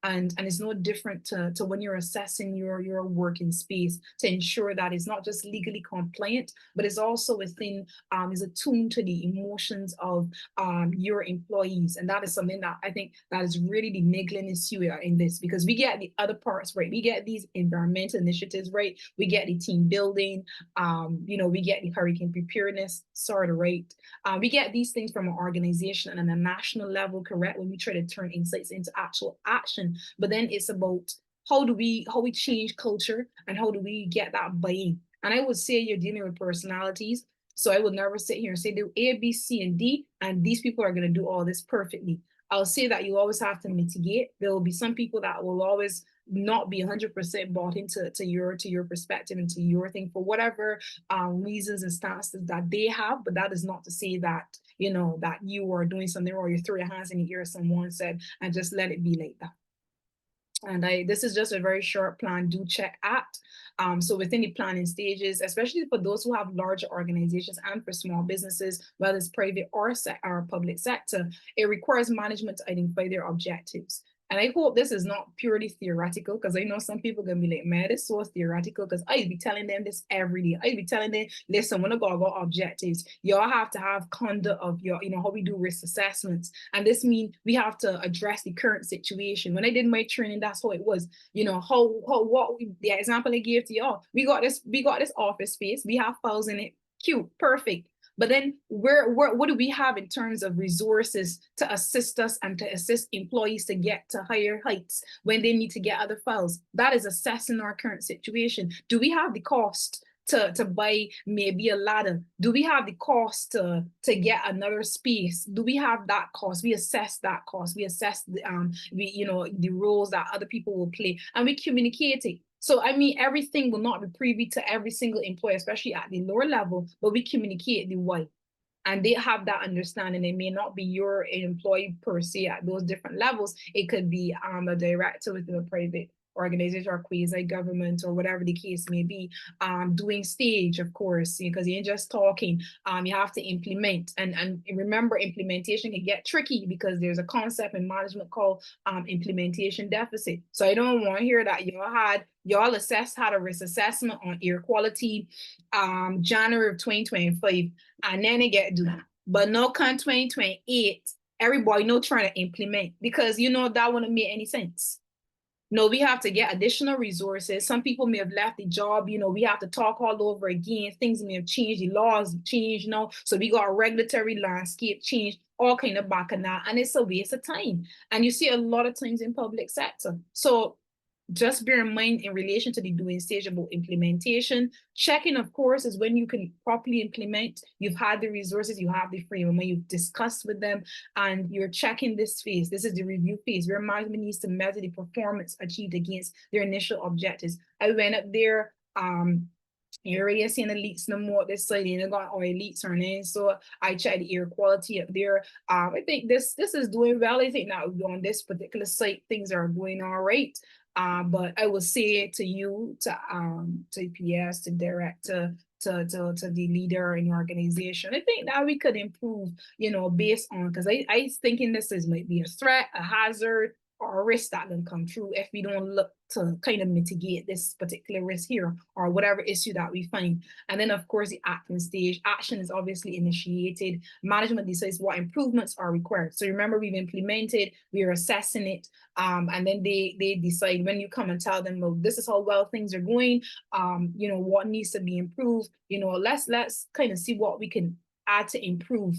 And it's no different to when you're assessing your working space, to ensure that it's not just legally compliant, but it's also within, is attuned to the emotions of your employees. And that is something that I think that is really the niggling issue in this, because we get the other parts right. We get these environmental initiatives right. We get the team building, we get the hurricane preparedness sort of right. We get these things from an organization and on a national level, correct, when we try to turn insights into actual action. But then it's about how we change culture, and how do we get that buy-in. And I would say you're dealing with personalities, so I would never sit here and say do A, B, C, and D, and these people are going to do all this perfectly. I'll say that you always have to mitigate. There will be some people that will always not be 100% bought into your perspective and to your thing for whatever reasons and stances that they have. But that is not to say that that you are doing something, or you throw your hands in the air, as someone said, and just let it be like that. And this is just a very short plan, do check at. So within the planning stages, especially for those who have larger organizations and for small businesses, whether it's private or public sector, it requires management to identify their objectives. And I hope this is not purely theoretical, because I know some people are going to be like, man, it's so theoretical, because I'd be telling them this every day. I'd be telling them, listen, when I got objectives, y'all have to have conduct of your, how we do risk assessments. And this means we have to address the current situation. When I did my training, that's how it was. The example I gave to y'all, we got this office space, we have files in it, cute, perfect. But then what do we have in terms of resources to assist us and to assist employees to get to higher heights when they need to get other files? That is assessing our current situation. Do we have the cost to buy maybe a ladder? Do we have the cost to get another space? Do we have that cost? We assess that cost. We assess the roles that other people will play, and we communicate it. So, I mean, everything will not be privy to every single employee, especially at the lower level, but we communicate the why. And they have that understanding. It may not be your employee per se at those different levels. It could be a director within a private organization or quasi-government or whatever the case may be, doing stage, of course, because you ain't just talking, you have to implement. And remember, implementation can get tricky because there's a concept in management called implementation deficit. So I don't want to hear that y'all had a risk assessment on air quality January of 2025, and then it get done. But no come 2028, everybody trying to implement, because that wouldn't make any sense. No, we have to get additional resources. Some people may have left the job, we have to talk all over again. Things may have changed, the laws changed, so we got a regulatory landscape change, all kind of back and that, and it's a waste of time. And you see a lot of times in public sector. So just bear in mind in relation to the doing stage about implementation. Checking, of course, is when you can properly implement. You've had the resources, you have the frame, when you've discussed with them, and you're checking this phase. This is the review phase where management needs to measure the performance achieved against their initial objectives. I went up there, you're already seeing the leaks no more this side, and got oil leaks on it. So I checked the air quality up there. I think this is doing well. I think that on this particular site, things are going all right. But I will say to you, to PS, to director, to the leader in your organization, I think that we could improve, based on, because I thinking this might be a threat, a hazard, or a risk that can come true if we don't look to kind of mitigate this particular risk here, or whatever issue that we find. And then, of course, the acting stage. Action is obviously initiated. Management decides what improvements are required. So remember, we've implemented, we are assessing it, and then they decide. When you come and tell them, well, this is how well things are going, what needs to be improved, let's kind of see what we can add to improve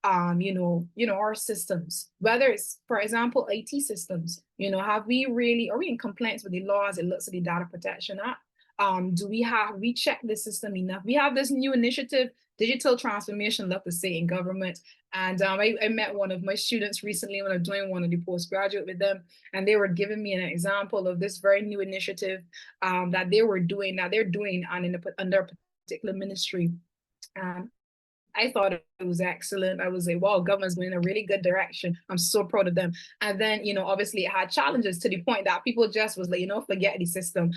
our systems, whether it's, for example, IT systems. Are we in compliance with the laws? It looks at the Data Protection Act. Do we check the system enough? We have this new initiative, Digital transformation, love to say, in government. And I met one of my students recently when I was doing one of the postgraduate with them, and they were giving me an example of this very new initiative that they're doing and under a particular ministry. I thought it was excellent. I was like, wow, government's going in a really good direction. I'm so proud of them. And then, you know, obviously it had challenges to the point that people just was like, you know, forget the system.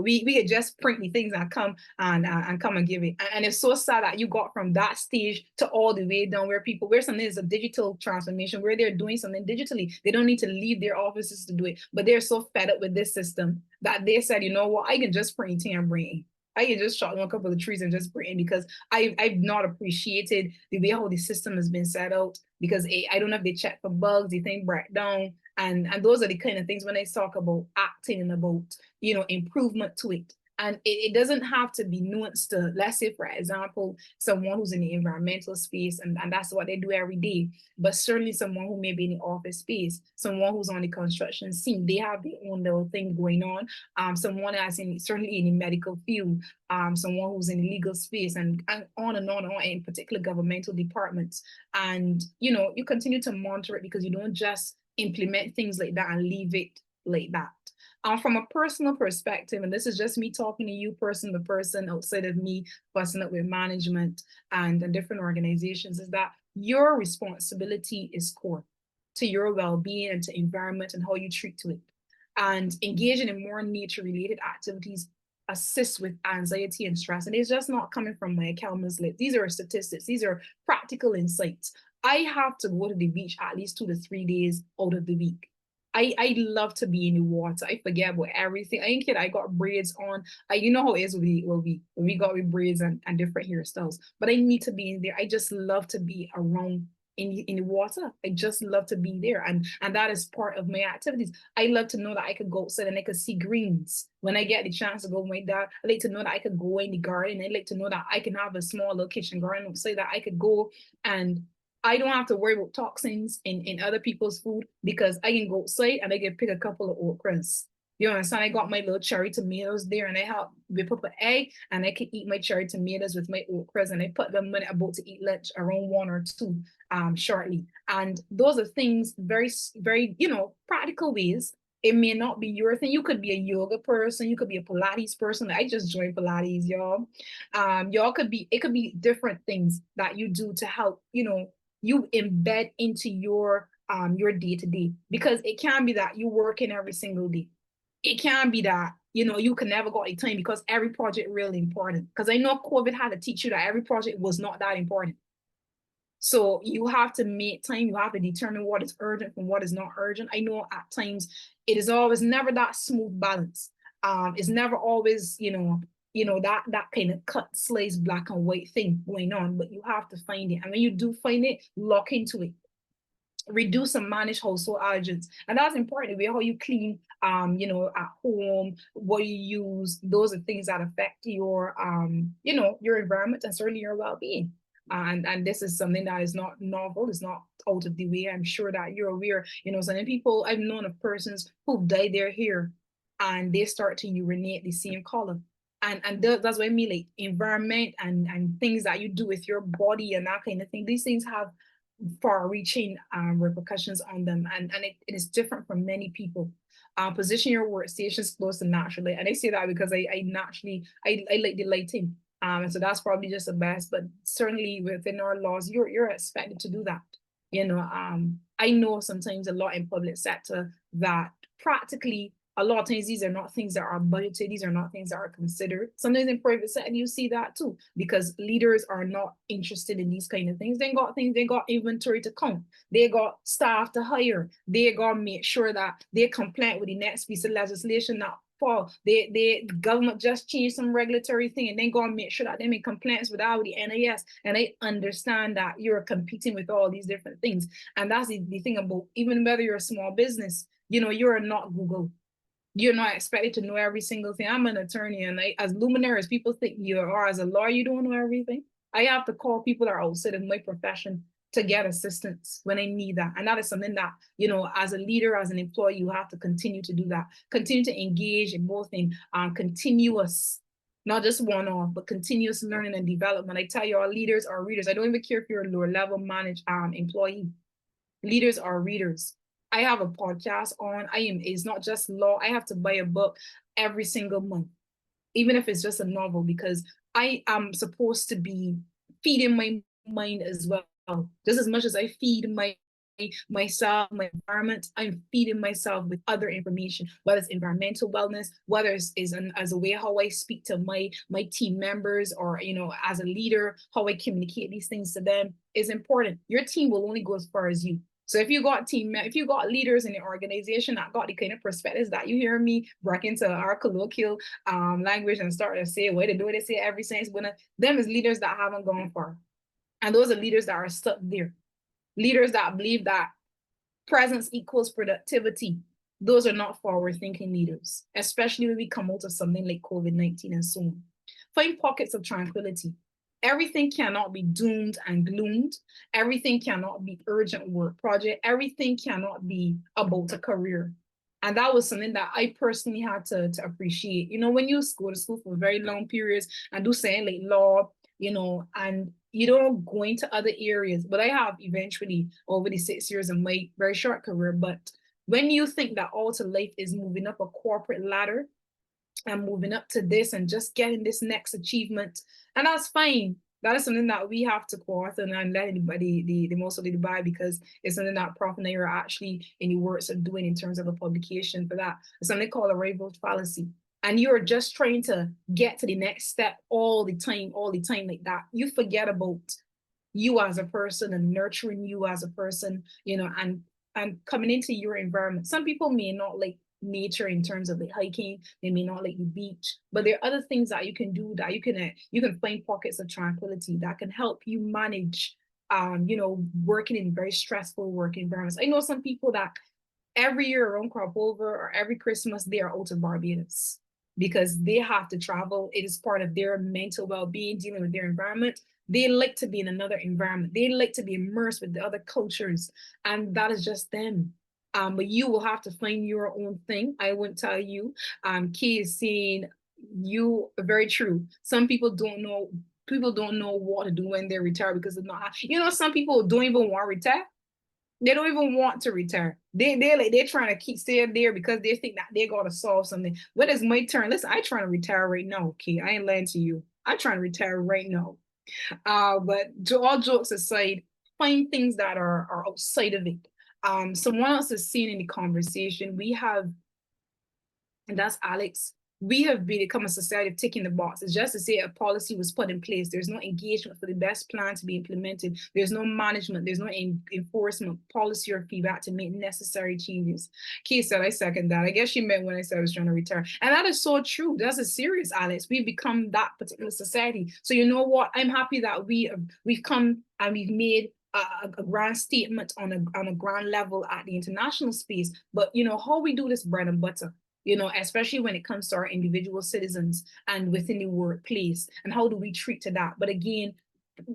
We could just print the things and come and give it. And it's so sad that you got from that stage to all the way down where something is a digital transformation, where they're doing something digitally. They don't need to leave their offices to do it, but they're so fed up with this system that they said, you know what, I can just print it and bring it. I can just shot a couple of trees and just bring in, because I've not appreciated the way how the system has been set out, because I don't know if they check for bugs, the thing break down, and those are the kind of things when I talk about acting and about, you know, improvement to it. And it doesn't have to be nuanced to, let's say, for example, someone who's in the environmental space, and that's what they do every day, but certainly someone who may be in the office space, someone who's on the construction scene, they have their own little thing going on. Someone that's certainly in the medical field, someone who's in the legal space, and on and on in particular governmental departments. And, you know, you continue to monitor it, because you don't just implement things like that and leave it like that. From a personal perspective, and this is just me talking to you person to person outside of me fussing up with management and different organizations, is that your responsibility is core to your well-being and to environment and how you treat to it. And engaging in more nature-related activities assists with anxiety and stress. And it's just not coming from my accountant's list. These are statistics. These are practical insights. I have to go to the beach at least 2 to 3 days out of the week. I love to be in the water. I forget about everything. I ain't kid, I got braids on. You know how it is when we got with braids and different hairstyles. But I need to be in there. I just love to be around in the water. I just love to be there. And that is part of my activities. I love to know that I could go outside and I could see greens. When I get the chance to go with my dad, I like to know that I could go in the garden. I like to know that I can have a small little kitchen garden outside, that I could go and I don't have to worry about toxins in other people's food, because I can go outside and I can pick a couple of okras. You understand? I got my little cherry tomatoes there, and I have whip up an egg, and I can eat my cherry tomatoes with my okras, and I put them when I'm about to eat lunch around 1 or 2 shortly. And those are things, very, very, you know, practical ways. It may not be your thing. You could be a yoga person. You could be a Pilates person. I just joined Pilates, y'all. It could be different things that you do to help, you know, you embed into your day-to-day, because it can be that you working every single day. It can be that, you know, you can never got a time, because every project really important. Because I know COVID had to teach you that every project was not that important. So you have to make time. You have to determine what is urgent from what is not urgent. I know at times it is always never that smooth balance. It's never always, you know, that kind of cut, slice, black and white thing going on, but you have to find it. And when you do find it, lock into it. Reduce and manage household allergens. And that's important, the way how you clean, you know, at home, what you use, those are things that affect your, you know, your environment and certainly your well-being. And this is something that is not novel, it's not out of the way. I'm sure that you're aware, you know, some people, I've known of persons who've dyed their hair and they start to urinate the same color. And that's what I mean, like environment and things that you do with your body and that kind of thing. These things have far-reaching repercussions on them, and it is different for many people. Position your workstations close to naturally, and I say that because I naturally like the lighting, and so that's probably just the best. But certainly within our laws, you're expected to do that. You know, I know sometimes a lot in public sector that practically a lot of times these are not things that are budgeted. These are not things that are considered. Sometimes in private sector, you see that too, because leaders are not interested in these kind of things. They got inventory to count. They got staff to hire. They got to make sure that they're compliant with the next piece of legislation that fall. The government just changed some regulatory thing, and they got to make sure that they're in compliance with the NIS. And I understand that you're competing with all these different things. And that's the thing about, even whether you're a small business, you know, you're not Google. You're not expected to know every single thing. I'm an attorney, and as luminaries, people think you are. As a lawyer, you don't know everything. I have to call people that are outside of my profession to get assistance when I need that. And that is something that, you know, as a leader, as an employee, you have to continue to do that. Continue to engage in both in continuous not just one-off, but continuous learning and development. I tell you, our leaders are readers. I don't even care if you're a lower level employee. Leaders are readers. I have a podcast on. It's not just law. I have to buy a book every single month, even if it's just a novel, because I am supposed to be feeding my mind as well. Just as much as I feed myself, my environment, I'm feeding myself with other information, whether it's environmental wellness, whether it's as a way how I speak to my team members, or as a leader, how I communicate these things to them is important. Your team will only go as far as you. So if you got leaders in the organization that got the kind of perspectives that you hear me break into our colloquial language and start to say what they say every sentence, them is leaders that haven't gone far. And those are leaders that are stuck there. Leaders that believe that presence equals productivity. Those are not forward-thinking leaders, especially when we come out of something like COVID-19 and so on. Find pockets of tranquility. Everything cannot be doomed and gloomed. Everything cannot be urgent work project. Everything cannot be about a career. And that was something that I personally had to appreciate. When you go to school for very long periods and do something like law, and you don't go into other areas, but I have eventually over the 6 years of my very short career. But when you think that all to life is moving up a corporate ladder and moving up to this and just getting this next achievement, and that's fine. That is something that we have to co-author and let anybody the most of the buy, because it's something that Prof and I are actually in the works of doing in terms of a publication for that. It's something called a right-vote fallacy. And you're just trying to get to the next step all the time like that. You forget about you as a person and nurturing you as a person, and coming into your environment. Some people may not like nature in terms of the hiking, they may not like the beach, but there are other things that you can do that you can find pockets of tranquility that can help you manage working in very stressful work environments. I know some people that every year around crop over or every Christmas they are out of Barbados because they have to travel. It is part of their mental well-being, dealing with their environment. They like to be in another environment. They like to be immersed with the other cultures, and that is just them. But you will have to find your own thing. I wouldn't tell you. Key is saying you very true. Some people don't know. People don't know what to do when they retire because it's not. Some people don't even want to retire. They don't even want to retire. They're trying to keep staying there because they think that they're gonna solve something. When it's my turn? Listen, I trying to retire right now. Okay, I ain't lying to you. I trying to retire right now. But all jokes aside, find things that are outside of it. Someone else is seen in the conversation. We have, and that's Alex. We have become a society of ticking the boxes. Just to say a policy was put in place, there's no engagement for the best plan to be implemented. There's no management, there's no enforcement, policy, or feedback to make necessary changes. Kay said, I second that. I guess she meant when I said I was trying to retire. And that is so true. That's a serious, Alex. We've become that particular society. So you know what? I'm happy that we've come and we've made a grand statement on a grand level at the international space. But how we do this bread and butter, especially when it comes to our individual citizens and within the workplace, and how do we treat to that? But again,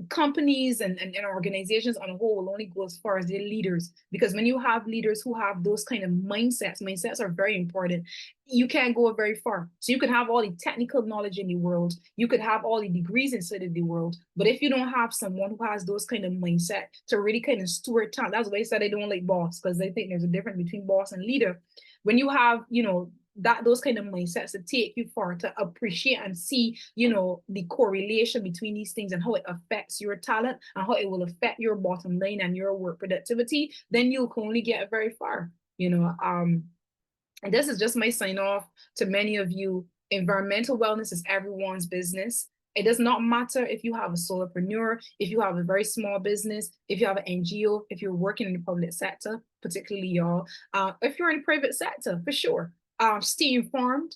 companies and organizations on a whole will only go as far as their leaders, because when you have leaders who have those kind of mindsets are very important. You can't go very far. So you could have all the technical knowledge in the world, you could have all the degrees inside of the world, but if you don't have someone who has those kind of mindset to really kind of steward talent, that's why I said I don't like boss, because I think there's a difference between boss and leader. When you have, those kind of mindsets to take you far, to appreciate and see, the correlation between these things and how it affects your talent and how it will affect your bottom line and your work productivity, then you can only get very far, And this is just my sign off to many of you. Environmental wellness is everyone's business. It does not matter if you have a solopreneur, if you have a very small business, if you have an NGO, if you're working in the public sector, particularly y'all, if you're in the private sector, for sure. Stay informed,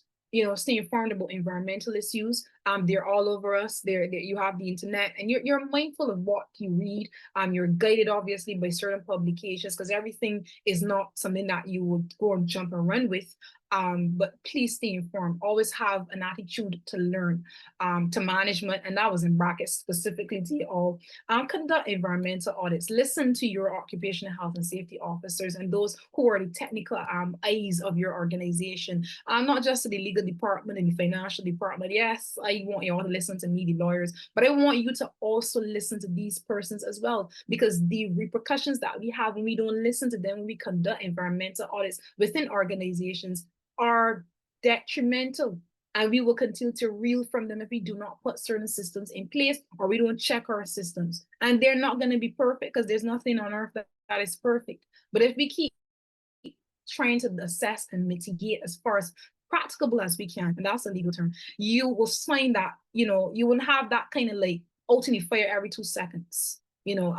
stay informed about environmental issues. They're all over us. You have the internet, and you're mindful of what you read. You're guided obviously by certain publications, because everything is not something that you would go and jump and run with. But please stay informed. Always have an attitude to learn, to management, and that was in brackets specifically to you all. Conduct environmental audits. Listen to your occupational health and safety officers and those who are the technical eyes of your organization. Not just to the legal department and the financial department. Yes, I I want you all to listen to me, the lawyers, but I want you to also listen to these persons as well, because the repercussions that we have when we don't listen to them, when we conduct environmental audits within organizations, are detrimental. And we will continue to reel from them if we do not put certain systems in place, or we don't check our systems. And they're not going to be perfect, because there's nothing on earth that is perfect. But if we keep trying to assess and mitigate as far as practicable as we can, and that's a legal term, you will find that, you know, you will have that kind of like out in the fire every 2 seconds. You know,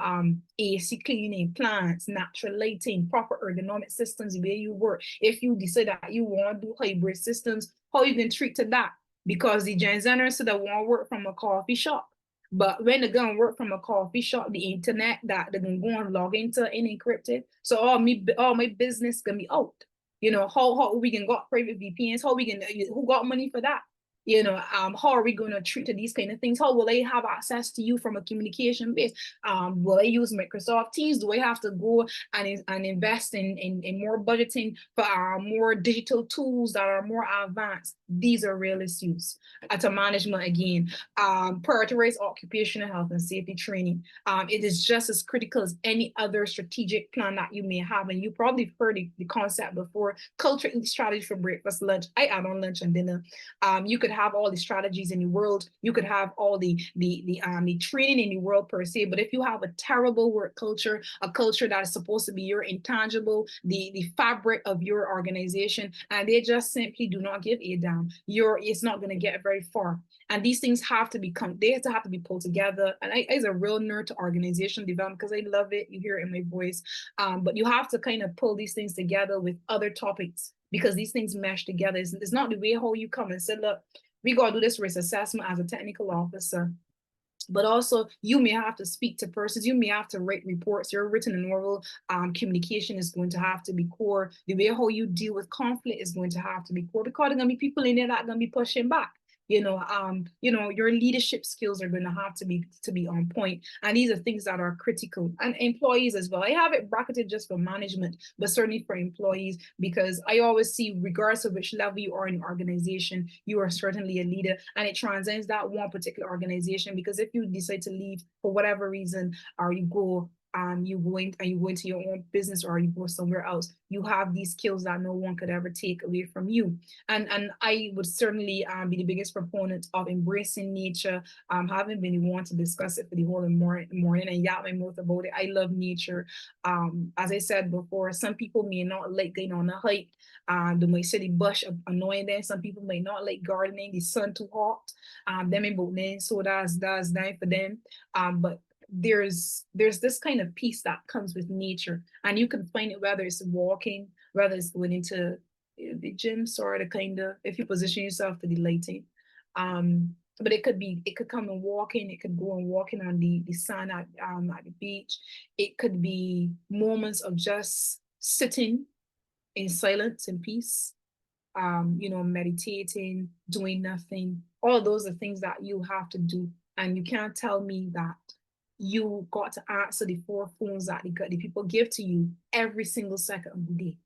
AC cleaning, plants, natural lighting, proper ergonomic systems, the way you work. If you decide that you want to do hybrid systems, how you can treat to that? Because the Gen Zers said that want to work from a coffee shop. But when they're gonna work from a coffee shop, the internet that they're gonna go and log into and encrypted. So all my business gonna be out. You know, how we can got private VPNs, how we can, who got money for that? You know, how are we going to treat these kind of things? How will I have access to you from a communication base? Will I use Microsoft Teams? Do I have to go and invest in more budgeting for more digital tools that are more advanced? These are real issues. At a management, again, prioritize occupational health and safety training. It is just as critical as any other strategic plan that you may have. And you probably heard the concept before: culture eat strategy for breakfast, lunch. I add on lunch and dinner. You could have all the strategies in the world, you could have all the training in the world per se, but if you have a terrible work culture, a culture that is supposed to be your intangible, the fabric of your organization, and they just simply do not give a damn, it's not going to get very far. And these things have to be pulled together. And I is a real nerd to organization development, because I love it. You hear it in my voice. But you have to kind of pull these things together with other topics, because these things mesh together. It's not the way how you come and say, look, we got to do this risk assessment as a technical officer. But also, you may have to speak to persons, you may have to write reports. Your written and oral communication is going to have to be core. The way how you deal with conflict is going to have to be core, because there are going to be people in there that are going to be pushing back. You know, your leadership skills are going to have to be on point. And these are things that are critical. And employees as well. I have it bracketed just for management, but certainly for employees, because I always see, regardless of which level you are in the organization, you are certainly a leader. And it transcends that one particular organization, because if you decide to leave for whatever reason, or you go into your own business, or you go somewhere else, you have these skills that no one could ever take away from you. And I would certainly be the biggest proponent of embracing nature. Haven't been the one to discuss it for the whole morning and yap my mouth about it. I love nature. As I said before, some people may not like going on a hike. They might say the bush annoying them. Some people might not like gardening, the sun too hot. Them about them, so that's nice for them. But there's this kind of peace that comes with nature, and you can find it whether it's walking, whether it's going into the gym, sort of kind of, if you position yourself to the lighting. But it could come and walking, it could go and walking on the sand at the beach. It could be moments of just sitting in silence and peace, meditating, doing nothing. All of those are things that you have to do, and you can't tell me that you got to answer the 4 phones that the people give to you every single second of the day.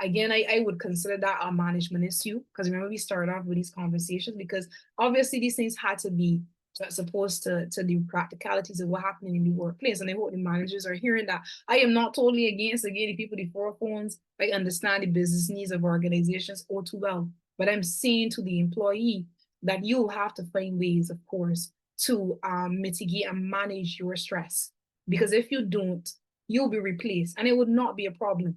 Again, I would consider that a management issue, because remember, we started off with these conversations because obviously these things had to be supposed to the practicalities of what happening in the workplace. And I hope the managers are hearing that. I am not totally against, again, the people, the 4 phones. I understand the business needs of organizations all too well, but I'm saying to the employee that you have to find ways, of course, to mitigate and manage your stress. Because if you don't, you'll be replaced, and it would not be a problem.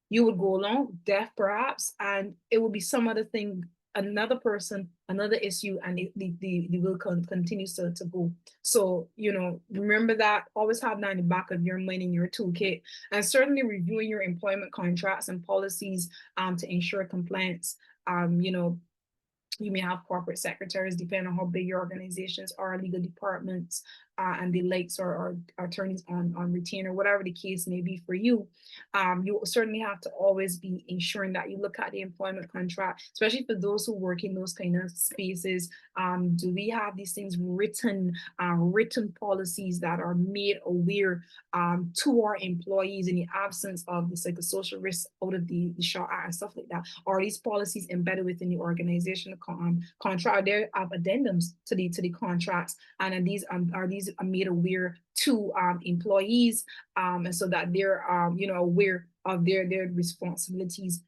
You would go along, deaf perhaps, and it would be some other thing, another person, another issue, and the will continues to go. So, remember that, always have that in the back of your mind, in your toolkit, and certainly reviewing your employment contracts and policies to ensure compliance. You may have corporate secretaries, depending on how big your organizations are, legal departments, and the likes or attorneys on retainer, whatever the case may be for you, you certainly have to always be ensuring that you look at the employment contract, especially for those who work in those kind of spaces. Do we have these things written policies that are made aware to our employees in the absence of the psychosocial risks out of the SHAW Act and stuff like that? Are these policies embedded within the organizational contract? There are addendums to the contracts, and these are made aware to employees, and so that they're aware of their responsibilities,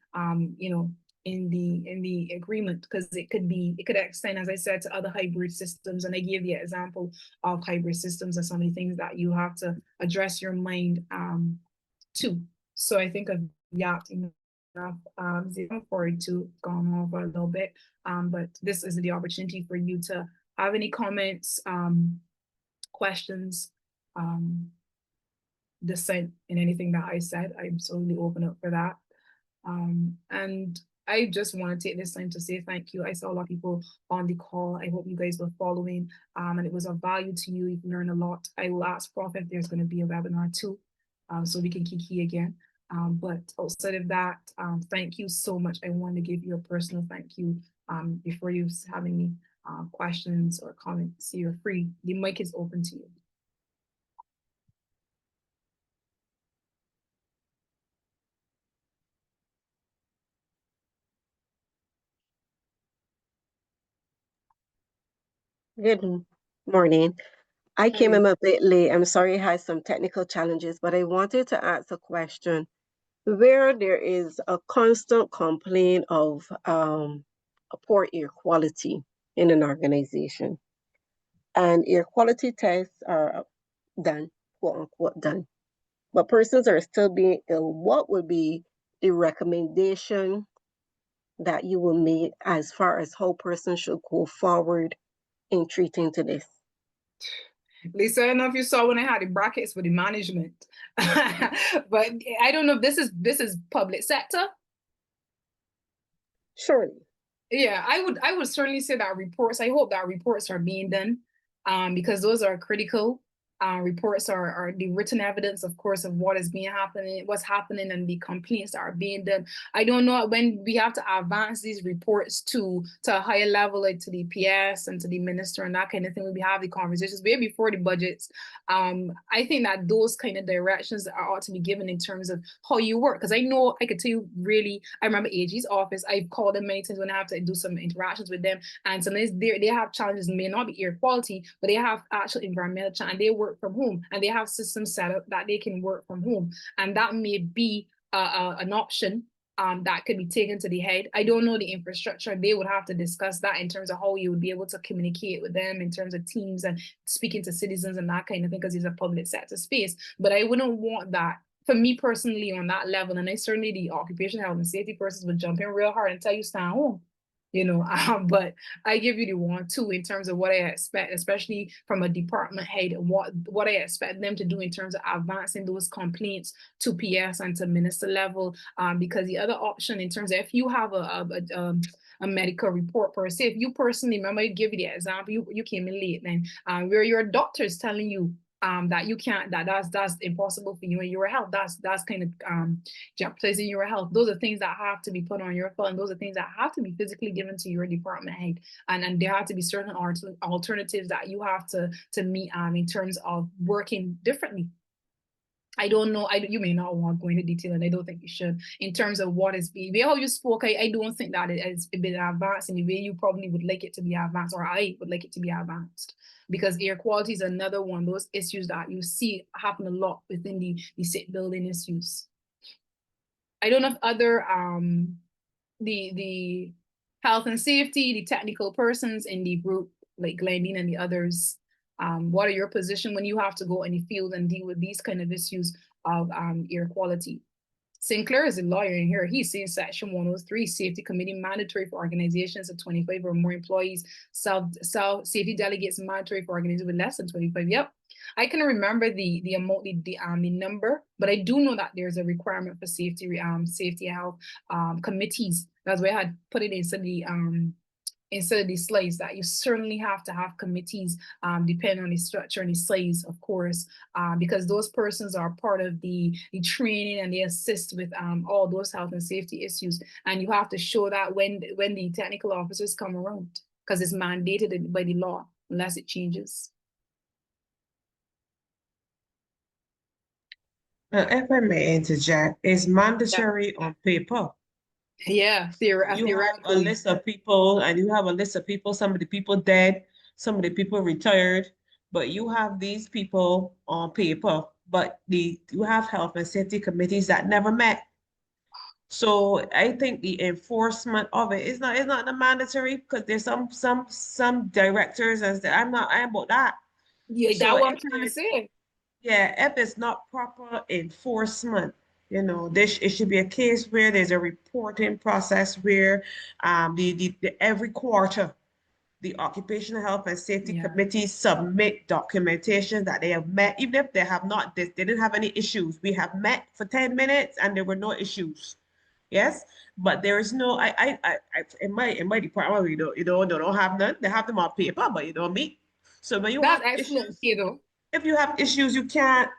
in the agreement, because it could extend, as I said, to other hybrid systems. And I gave the example of hybrid systems and some of the things that you have to address your mind to. So I think I've yapped enough. I'm forward to gone over a little bit, but this is the opportunity for you to have any comments, questions, dissent in anything that I said. I'm absolutely open up for that. And I just want to take this time to say thank you. I saw a lot of people on the call. I hope you guys were following, and it was of value to you. You've learned a lot. I will ask Prof if there's going to be a webinar too, so we can kiki again. But outside of that, thank you so much. I want to give you a personal thank you. Before you have any questions or comments, you're free. The mic is open to you. Good morning. I came in a bit late. I'm sorry I had some technical challenges, but I wanted to ask a question. Where there is a constant complaint of a poor air quality in an organization, and air quality tests are done, quote unquote done, but persons are still being ill, what would be the recommendation that you will make as far as how persons should go forward in treating to this? Lisa, I don't know if you saw when I had the brackets for the management, but I don't know if this is public sector. Surely. Yeah, I would certainly say that reports. I hope that reports are being done, because those are critical. Reports are the written evidence, of course, of what's happening, and the complaints that are being done. I don't know when we have to advance these reports to a higher level, like to the PS and to the minister and that kind of thing. When we have the conversations way before the budgets, I think that those kind of directions ought to be given in terms of how you work. Because I know I could tell you really, I remember AG's office. I've called them many times when I have to do some interactions with them, and sometimes they have challenges. It may not be air quality, but they have actual environmental challenges, and they work from home, and they have systems set up that they can work from home, and that may be an option that could be taken to the head. I don't know the infrastructure. They would have to discuss that in terms of how you would be able to communicate with them in terms of teams and speaking to citizens and that kind of thing, because it's a public sector space. But I wouldn't want that for me personally on that level. And I certainly, the occupational health and safety persons would jump in real hard and tell you stay home. But I give you the 1-2 in terms of what I expect, especially from a department head, what I expect them to do in terms of advancing those complaints to PS and to minister level. Because the other option in terms of if you have a medical report per se, if you personally, remember I give you the example, you came in late then, where your doctor is telling you that you can't, that's impossible for you and your health, that's kind of jeopardizing your health. Those are things that have to be put on your file, and those are things that have to be physically given to your department head, and there have to be certain alternatives that you have to meet in terms of working differently. I don't know. You may not want to go into detail, and I don't think you should. In terms of what is being, how you spoke, I don't think that it has been advanced in the way you probably would like it to be advanced, or I would like it to be advanced. Because air quality is another one of those issues that you see happen a lot within the SIT building issues. I don't know if other the health and safety, the technical persons in the group, like Glendine and the others, what are your position when you have to go in the field and deal with these kind of issues of air quality? Sinclair is a lawyer in here. He's saying Section 103, safety committee mandatory for organizations of 25 or more employees. Safety delegates mandatory for organizations with less than 25. Yep. I can remember the amount, the number, but I do know that there's a requirement for safety and health committees. That's why I had put it into instead of the slaves, that you certainly have to have committees, depending on the structure and the slaves, of course, because those persons are part of the training and they assist with all those health and safety issues. And you have to show that when the technical officers come around, because it's mandated by the law unless it changes. If I may interject, it's mandatory on paper. Yeah, You have a theoretically. list of people, and you have a list of people, some of the people dead, some of the people retired, but you have these people on paper, but you have health and safety committees that never met. So I think the enforcement of it is not the mandatory, because there's some directors as I'm about that. Yeah, So that's what I'm if trying to say. Yeah, if it's not proper enforcement, it should be a case where there's a reporting process where the every quarter the occupational health and safety Yeah. committees submit documentation that they have met, even if they have not, they didn't have any issues. We have met for 10 minutes and there were no issues. Yes, but there is no, in my department, you don't have none. They have them on paper, but you don't meet. So when you That's have excellent, issues, Theodore. if you have issues, you can't,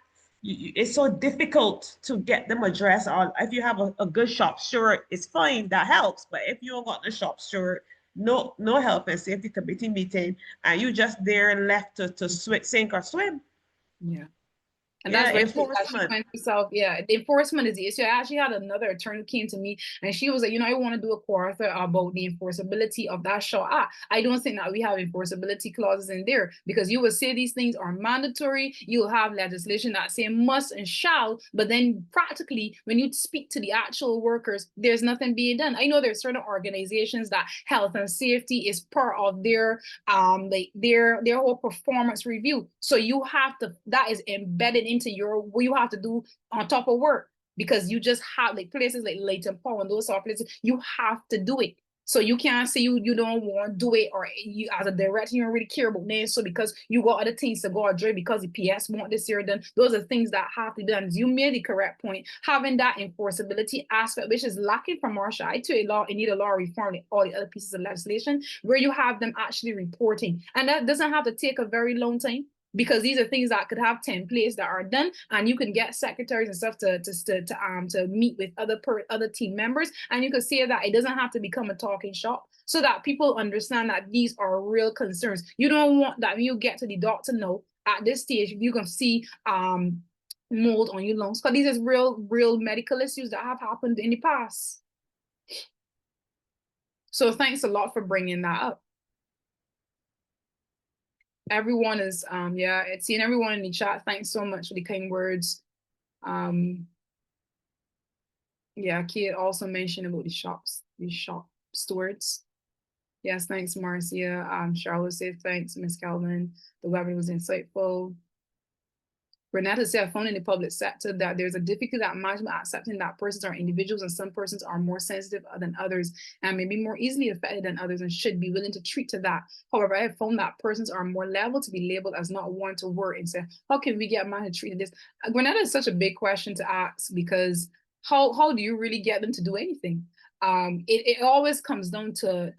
it's so difficult to get them addressed. Or if you have a good shop steward, it's fine, that helps. But if you don't got the shop steward, no health and safety committee meeting, and you just there and left to sink or swim. Yeah. And Yeah, that's where enforcement. yeah, the enforcement is the issue. I actually had another attorney came to me and she was like, I want to do a quarter about the enforceability of that shot. I don't think that we have enforceability clauses in there, because you will say these things are mandatory. You'll have legislation that say must and shall, but then practically when you speak to the actual workers, there's nothing being done. I know there's certain organizations that health and safety is part of their their whole performance review. So you have to, that is embedded into what you have to do on top of work, because you just have like places like Leighton Power and those sort of places, you have to do it. So you can't say you don't want to do it, or you as a director, you don't really care about names. So because you got other things to go address because the PS want this year done, those are things that have to be done. You made the correct point. Having that enforceability aspect, which is lacking from our side to a law, and need a law reform like all the other pieces of legislation, where you have them actually reporting. And that doesn't have to take a very long time, because these are things that could have templates that are done, and you can get secretaries and stuff to meet with other team members, and you could say that it doesn't have to become a talking shop, so that people understand that these are real concerns. You don't want that when you get to the doctor, no, at this stage you can see mold on your lungs, because these is real medical issues that have happened in the past. So thanks a lot for bringing that up. Everyone is yeah, it's seeing everyone in the chat. Thanks so much for the kind words. Yeah, Kate also mentioned about the shop stewards. Yes, thanks, Marcia. Charlotte said thanks, Miss Calvin. The webinar was insightful. Renata said, I found in the public sector that there's a difficulty at management accepting that persons are individuals, and some persons are more sensitive than others and may be more easily affected than others, and should be willing to treat to that. However, I have found that persons are more liable to be labeled as not wanting to work, and say, how can we get management to treat this? Renata is such a big question to ask, because how do you really get them to do anything? It always comes down to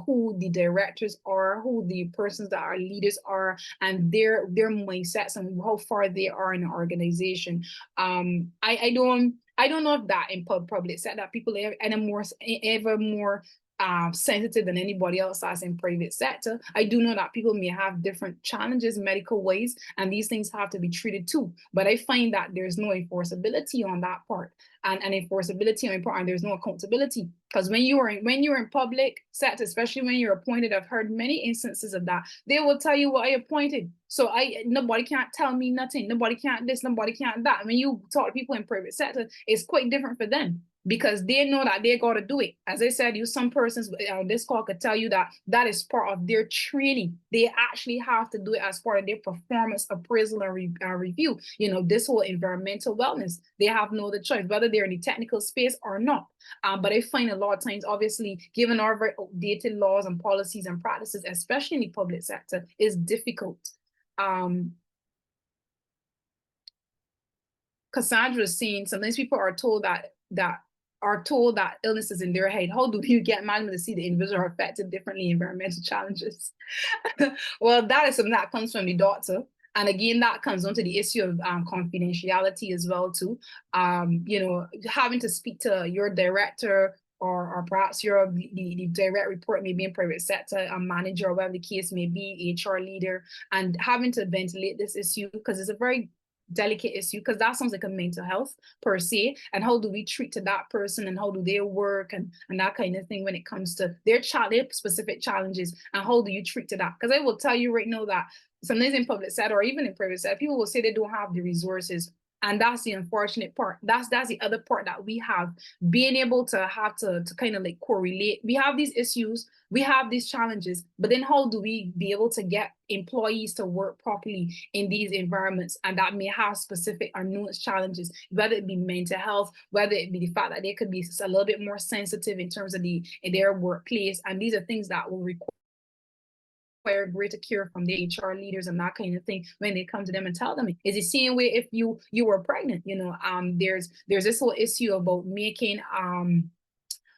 who the directors are, who the persons that are leaders are, and their mindsets and how far they are in the organization. I don't know if that in public sector that people are ever more sensitive than anybody else as in private sector. I do know that people may have different challenges, medical ways, and these things have to be treated too. But I find that there's no enforceability on that part, and enforceability on your part, and there's no accountability. Because when you're in public sector, especially when you're appointed, I've heard many instances of that. They will tell you what I appointed. So nobody can't tell me nothing. Nobody can't this, nobody can't that. When you talk to people in private sector, it's quite different for them, because they know that they got to do it. As I said, some persons on this call could tell you that is part of their training. They actually have to do it as part of their performance appraisal and review. This whole environmental wellness, they have no other choice, whether they're in the technical space or not. But I find a lot of times, obviously, given our very outdated laws and policies and practices, especially in the public sector, is difficult. Cassandra is saying sometimes people are told that are told that illness is in their head, how do you get management to see the individual are affected differently in environmental challenges? Well, that is something that comes from the doctor. And again, that comes onto the issue of confidentiality as well too. You know, having to speak to your director or perhaps you're the direct report, maybe in private sector, a manager or whatever the case may be, HR leader, and having to ventilate this issue because it's a very delicate issue, because that sounds like a mental health per se, and how do we treat to that person and how do they work and that kind of thing when it comes to their specific challenges, and how do you treat to that? Because I will tell you right now that sometimes in public sector or even in private sector, people will say they don't have the resources. And that's the unfortunate part. That's the other part that we have, being able to have to kind of like correlate. We have these issues, we have these challenges, but then how do we be able to get employees to work properly in these environments? And that may have specific or nuanced challenges, whether it be mental health, whether it be the fact that they could be a little bit more sensitive in terms of their workplace. And these are things that will require greater care from the HR leaders and that kind of thing when they come to them and tell them, is the same way if you were pregnant, you know, there's this whole issue about making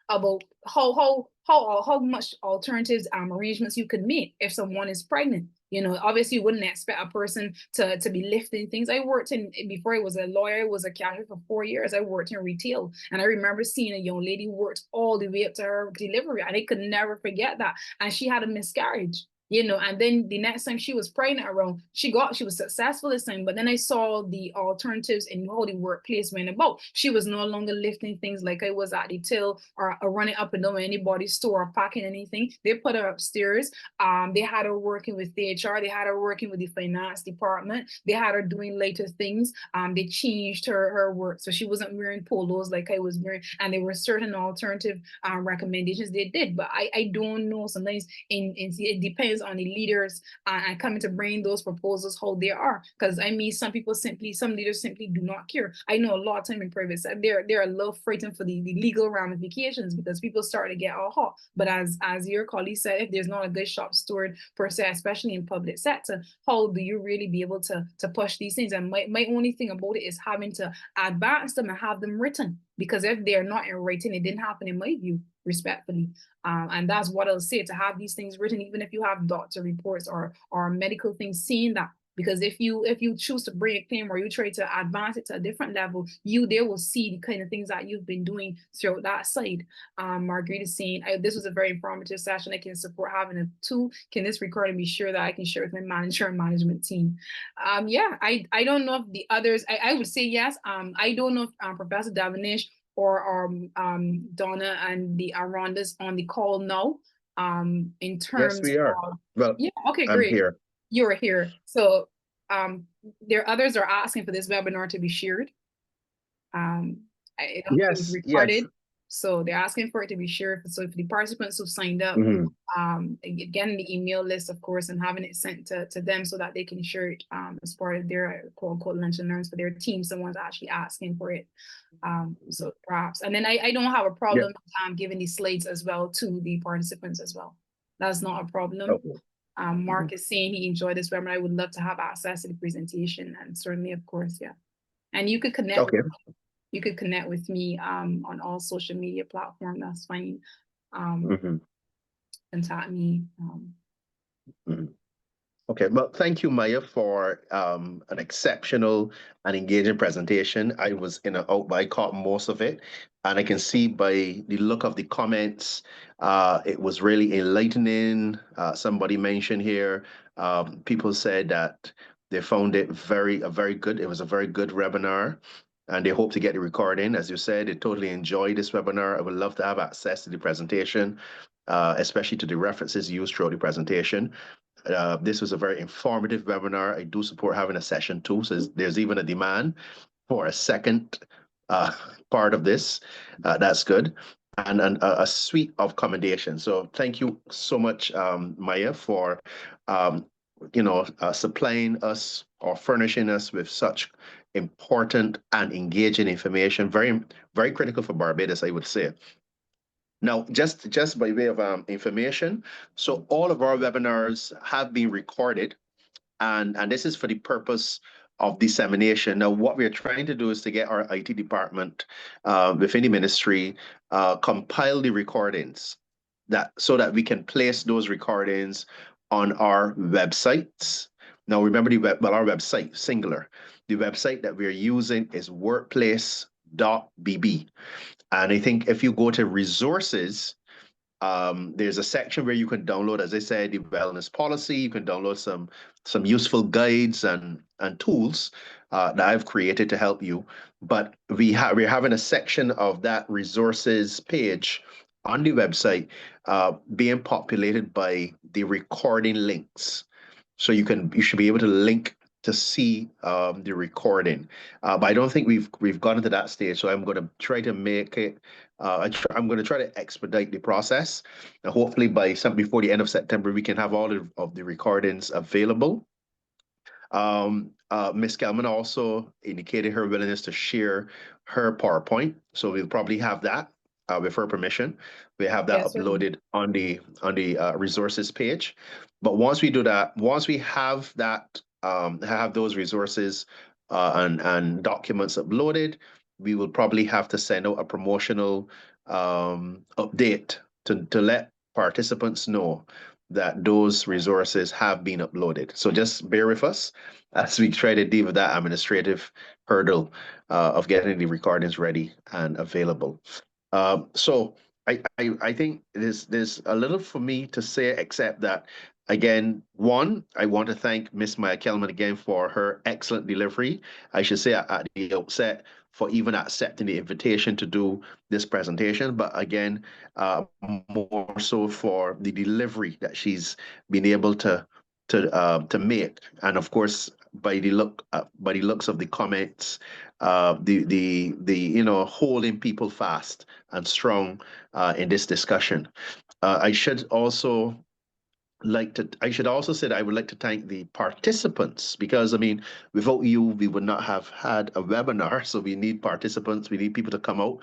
about how much alternatives arrangements you could make if someone is pregnant. You know, obviously you wouldn't expect a person to be lifting things. I worked before I was a lawyer, I was a cashier for 4 years. I worked in retail, and I remember seeing a young lady worked all the way up to her delivery, and I could never forget that. And she had a miscarriage. You know, and then the next time she was pregnant around, she was successful this time, but then I saw the alternatives in how the workplace went about. She was no longer lifting things like I was at the till or running up and down anybody's store or packing anything. They put her upstairs. They had her working with the HR. They had her working with the finance department. They had her doing later things. They changed her work. So she wasn't wearing polos like I was wearing. And there were certain alternative recommendations they did. But I don't know, sometimes it depends on the leaders and coming to bring those proposals how they are, because I mean some leaders simply do not care. I know a lot of time in private sector they're a little frightened for the legal ramifications because people start to get all hot. But as your colleague said, if there's not a good shop steward per se, especially in public sector, how do you really be able to push these things? And my only thing about it is having to advance them and have them written, because if they're not in writing, it didn't happen in my view, respectfully. And that's what I'll say, to have these things written, even if you have doctor reports or medical things saying that. Because if you choose to bring a claim or you try to advance it to a different level, they will see the kind of things that you've been doing throughout that side. Marguerite is saying, this was a very informative session. I can support having a tool. Can this recording be sure that I can share with my manager and management team? Yeah, I don't know if the others, I would say yes. I don't know if Professor Davinish or Donna and the Arondas on the call now. In terms yes, we are. Well, yeah, okay, great. I'm here. You're here. So there others are asking for this webinar to be shared. Yes, recorded. Yes. So they're asking for it to be shared. So for the participants who signed up, getting the email list, of course, and having it sent to them so that they can share it as part of their quote unquote lunch and learns for their team. Someone's actually asking for it. So perhaps, and then I don't have a problem giving these slides as well to the participants as well. That's not a problem. Okay. Mark is saying he enjoyed this webinar. I would love to have access to the presentation, and certainly, of course, yeah. And you could connect. Okay. You could connect with me on all social media platforms. That's fine. Contact me. Okay, well, thank you, Maya, for an exceptional and engaging presentation. I was I caught most of it, and I can see by the look of the comments, it was really enlightening. Somebody mentioned here, people said that they found it very good. It was a very good webinar, and they hope to get the recording. As you said, they totally enjoyed this webinar. I would love to have access to the presentation, especially to the references used throughout the presentation. This was a very informative webinar. I do support having a session 2, so there's even a demand for a second part of this. That's good. And a suite of commendations. So thank you so much, Maya, for supplying us or furnishing us with such important and engaging information. Very, very critical for Barbados, I would say. Now, just by way of information, so all of our webinars have been recorded, and this is for the purpose dissemination. Now, what we're trying to do is to get our IT department within the ministry compile the recordings so that we can place those recordings on our websites. Now, remember our website, singular. The website that we're using is workplace.bb. And I think if you go to resources, there's a section where you can download, as I said, the wellness policy. You can download some useful guides and tools that I've created to help you. But we're having a section of that resources page on the website being populated by the recording links. So you should be able to link to see the recording. But I don't think we've gotten to that stage. So I'm going to try to make it. I'm going to try to expedite the process. And hopefully before the end of September, we can have all of the recordings available. Ms. Kelman also indicated her willingness to share her PowerPoint. So we'll probably have that with her permission. We have that uploaded on the resources page. But once we do that, once we have that, have those resources and documents uploaded, we will probably have to send out a promotional update to let participants know that those resources have been uploaded. So just bear with us as we try to deal with that administrative hurdle of getting the recordings ready and available. So I think there's a little for me to say, except that, again, one, I want to thank Ms. Maya Kelman again for her excellent delivery. I should say at the outset, for even accepting the invitation to do this presentation, but again, more so for the delivery that she's been able to make. And of course, by the looks of the comments, the holding people fast and strong in this discussion. I should also say that I would like to thank the participants, because I mean, without you, we would not have had a webinar. So we need participants, we need people to come out.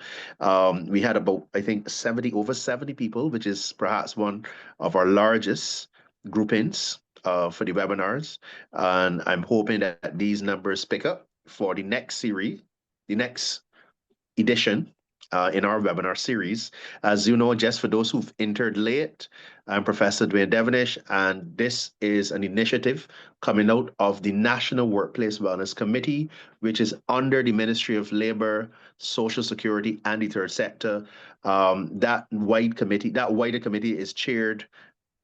We had about, I think, over 70 people, which is perhaps one of our largest groupings for the webinars. And I'm hoping that these numbers pick up for the next series, the next edition in our webinar series. As you know, just for those who've entered late, I'm Professor Dwayne Devonish, and this is an initiative coming out of the National Workplace Wellness Committee, which is under the Ministry of Labor, Social Security, and the Third Sector. That wider committee is chaired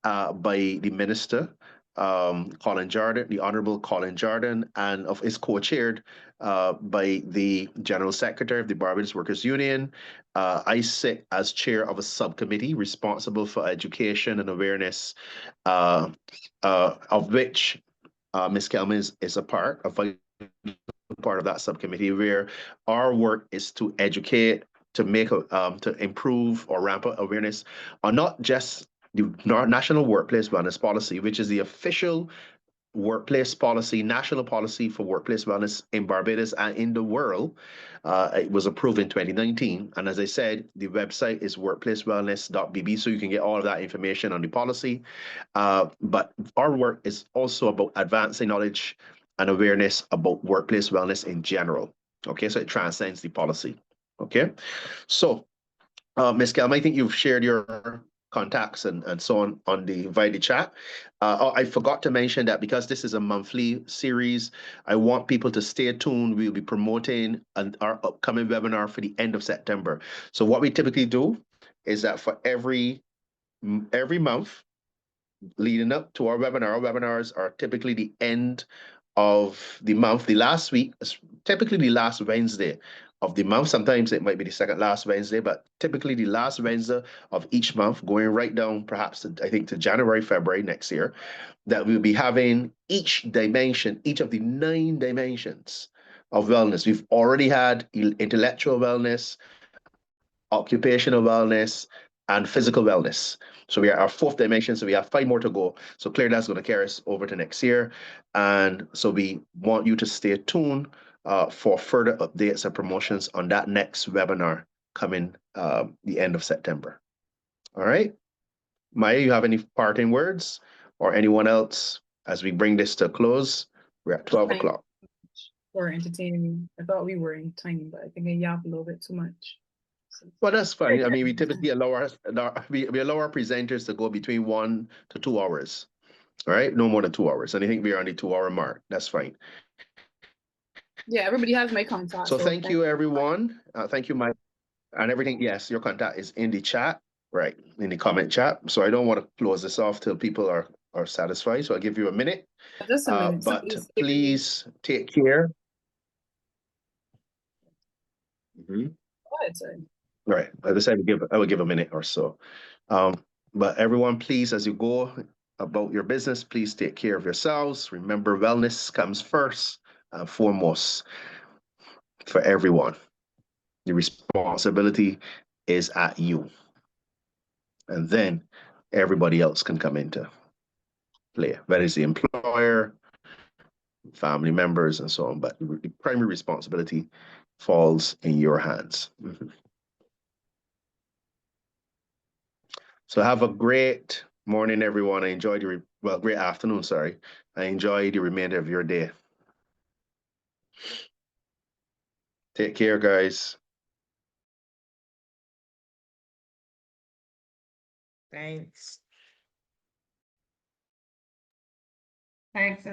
by the Minister, Colin Jordan, the Honorable Colin Jordan, and is co-chaired by the General Secretary of the Barbados Workers Union. I sit as chair of a subcommittee responsible for education and awareness, of which Ms. Kelman is a part of that subcommittee, where our work is to educate, to improve or ramp up awareness on not just the National Workplace Wellness Policy, which is the official workplace policy, national policy for workplace wellness in Barbados and in the world. It was approved in 2019. And as I said, the website is workplacewellness.bb, so you can get all of that information on the policy. But our work is also about advancing knowledge and awareness about workplace wellness in general. Okay, so it transcends the policy. Okay, so Ms. Kelman, I think you've shared your contacts and so on via the chat. I forgot to mention that because this is a monthly series, I want people to stay tuned. We'll be promoting our upcoming webinar for the end of September. So what we typically do is that for every month leading up to our webinars are typically the end of the month. The last week is typically the last Wednesday of the month. Sometimes it might be the second last Wednesday, but typically the last Wednesday of each month, going right down perhaps to, I think, to January, February next year, that we'll be having each of the 9 dimensions of wellness. We've already had intellectual wellness, occupational wellness, and physical wellness. So we are our 4th dimension, so we have 5 more to go. So clearly that's going to carry us over to next year. And so we want you to stay tuned for further updates and promotions on that next webinar coming the end of September. All right. Maya, you have any parting words, or anyone else as we bring this to a close? We're at 12 o'clock. for entertaining me. I thought we were in time, but I think I yapped a little bit too much. So, Well, that's fine. I mean, we typically allow we allow our presenters to go between 1 to 2 hours. All right, no more than 2 hours. And I think we're on the 2 hour mark. That's fine. yeah, everybody has my contact. So thank you, everyone. Thank you, Mike, and everything. Yes, your contact is in the chat, right, in the comment chat. So I don't want to close this off till people are satisfied. So I'll give you a minute. Just a minute. But Somebody's please take care. Mhm. Go ahead, sorry. Right. As I said, I would give a minute or so. But everyone, please, as you go about your business, please take care of yourselves. Remember, wellness comes first and foremost for everyone. The responsibility is at you. And then everybody else can come into play, whether it's the employer, family members, and so on. But the primary responsibility falls in your hands. So have a great morning, everyone. I enjoy great afternoon, sorry. I enjoy the remainder of your day. Take care, guys. Thanks. Thanks.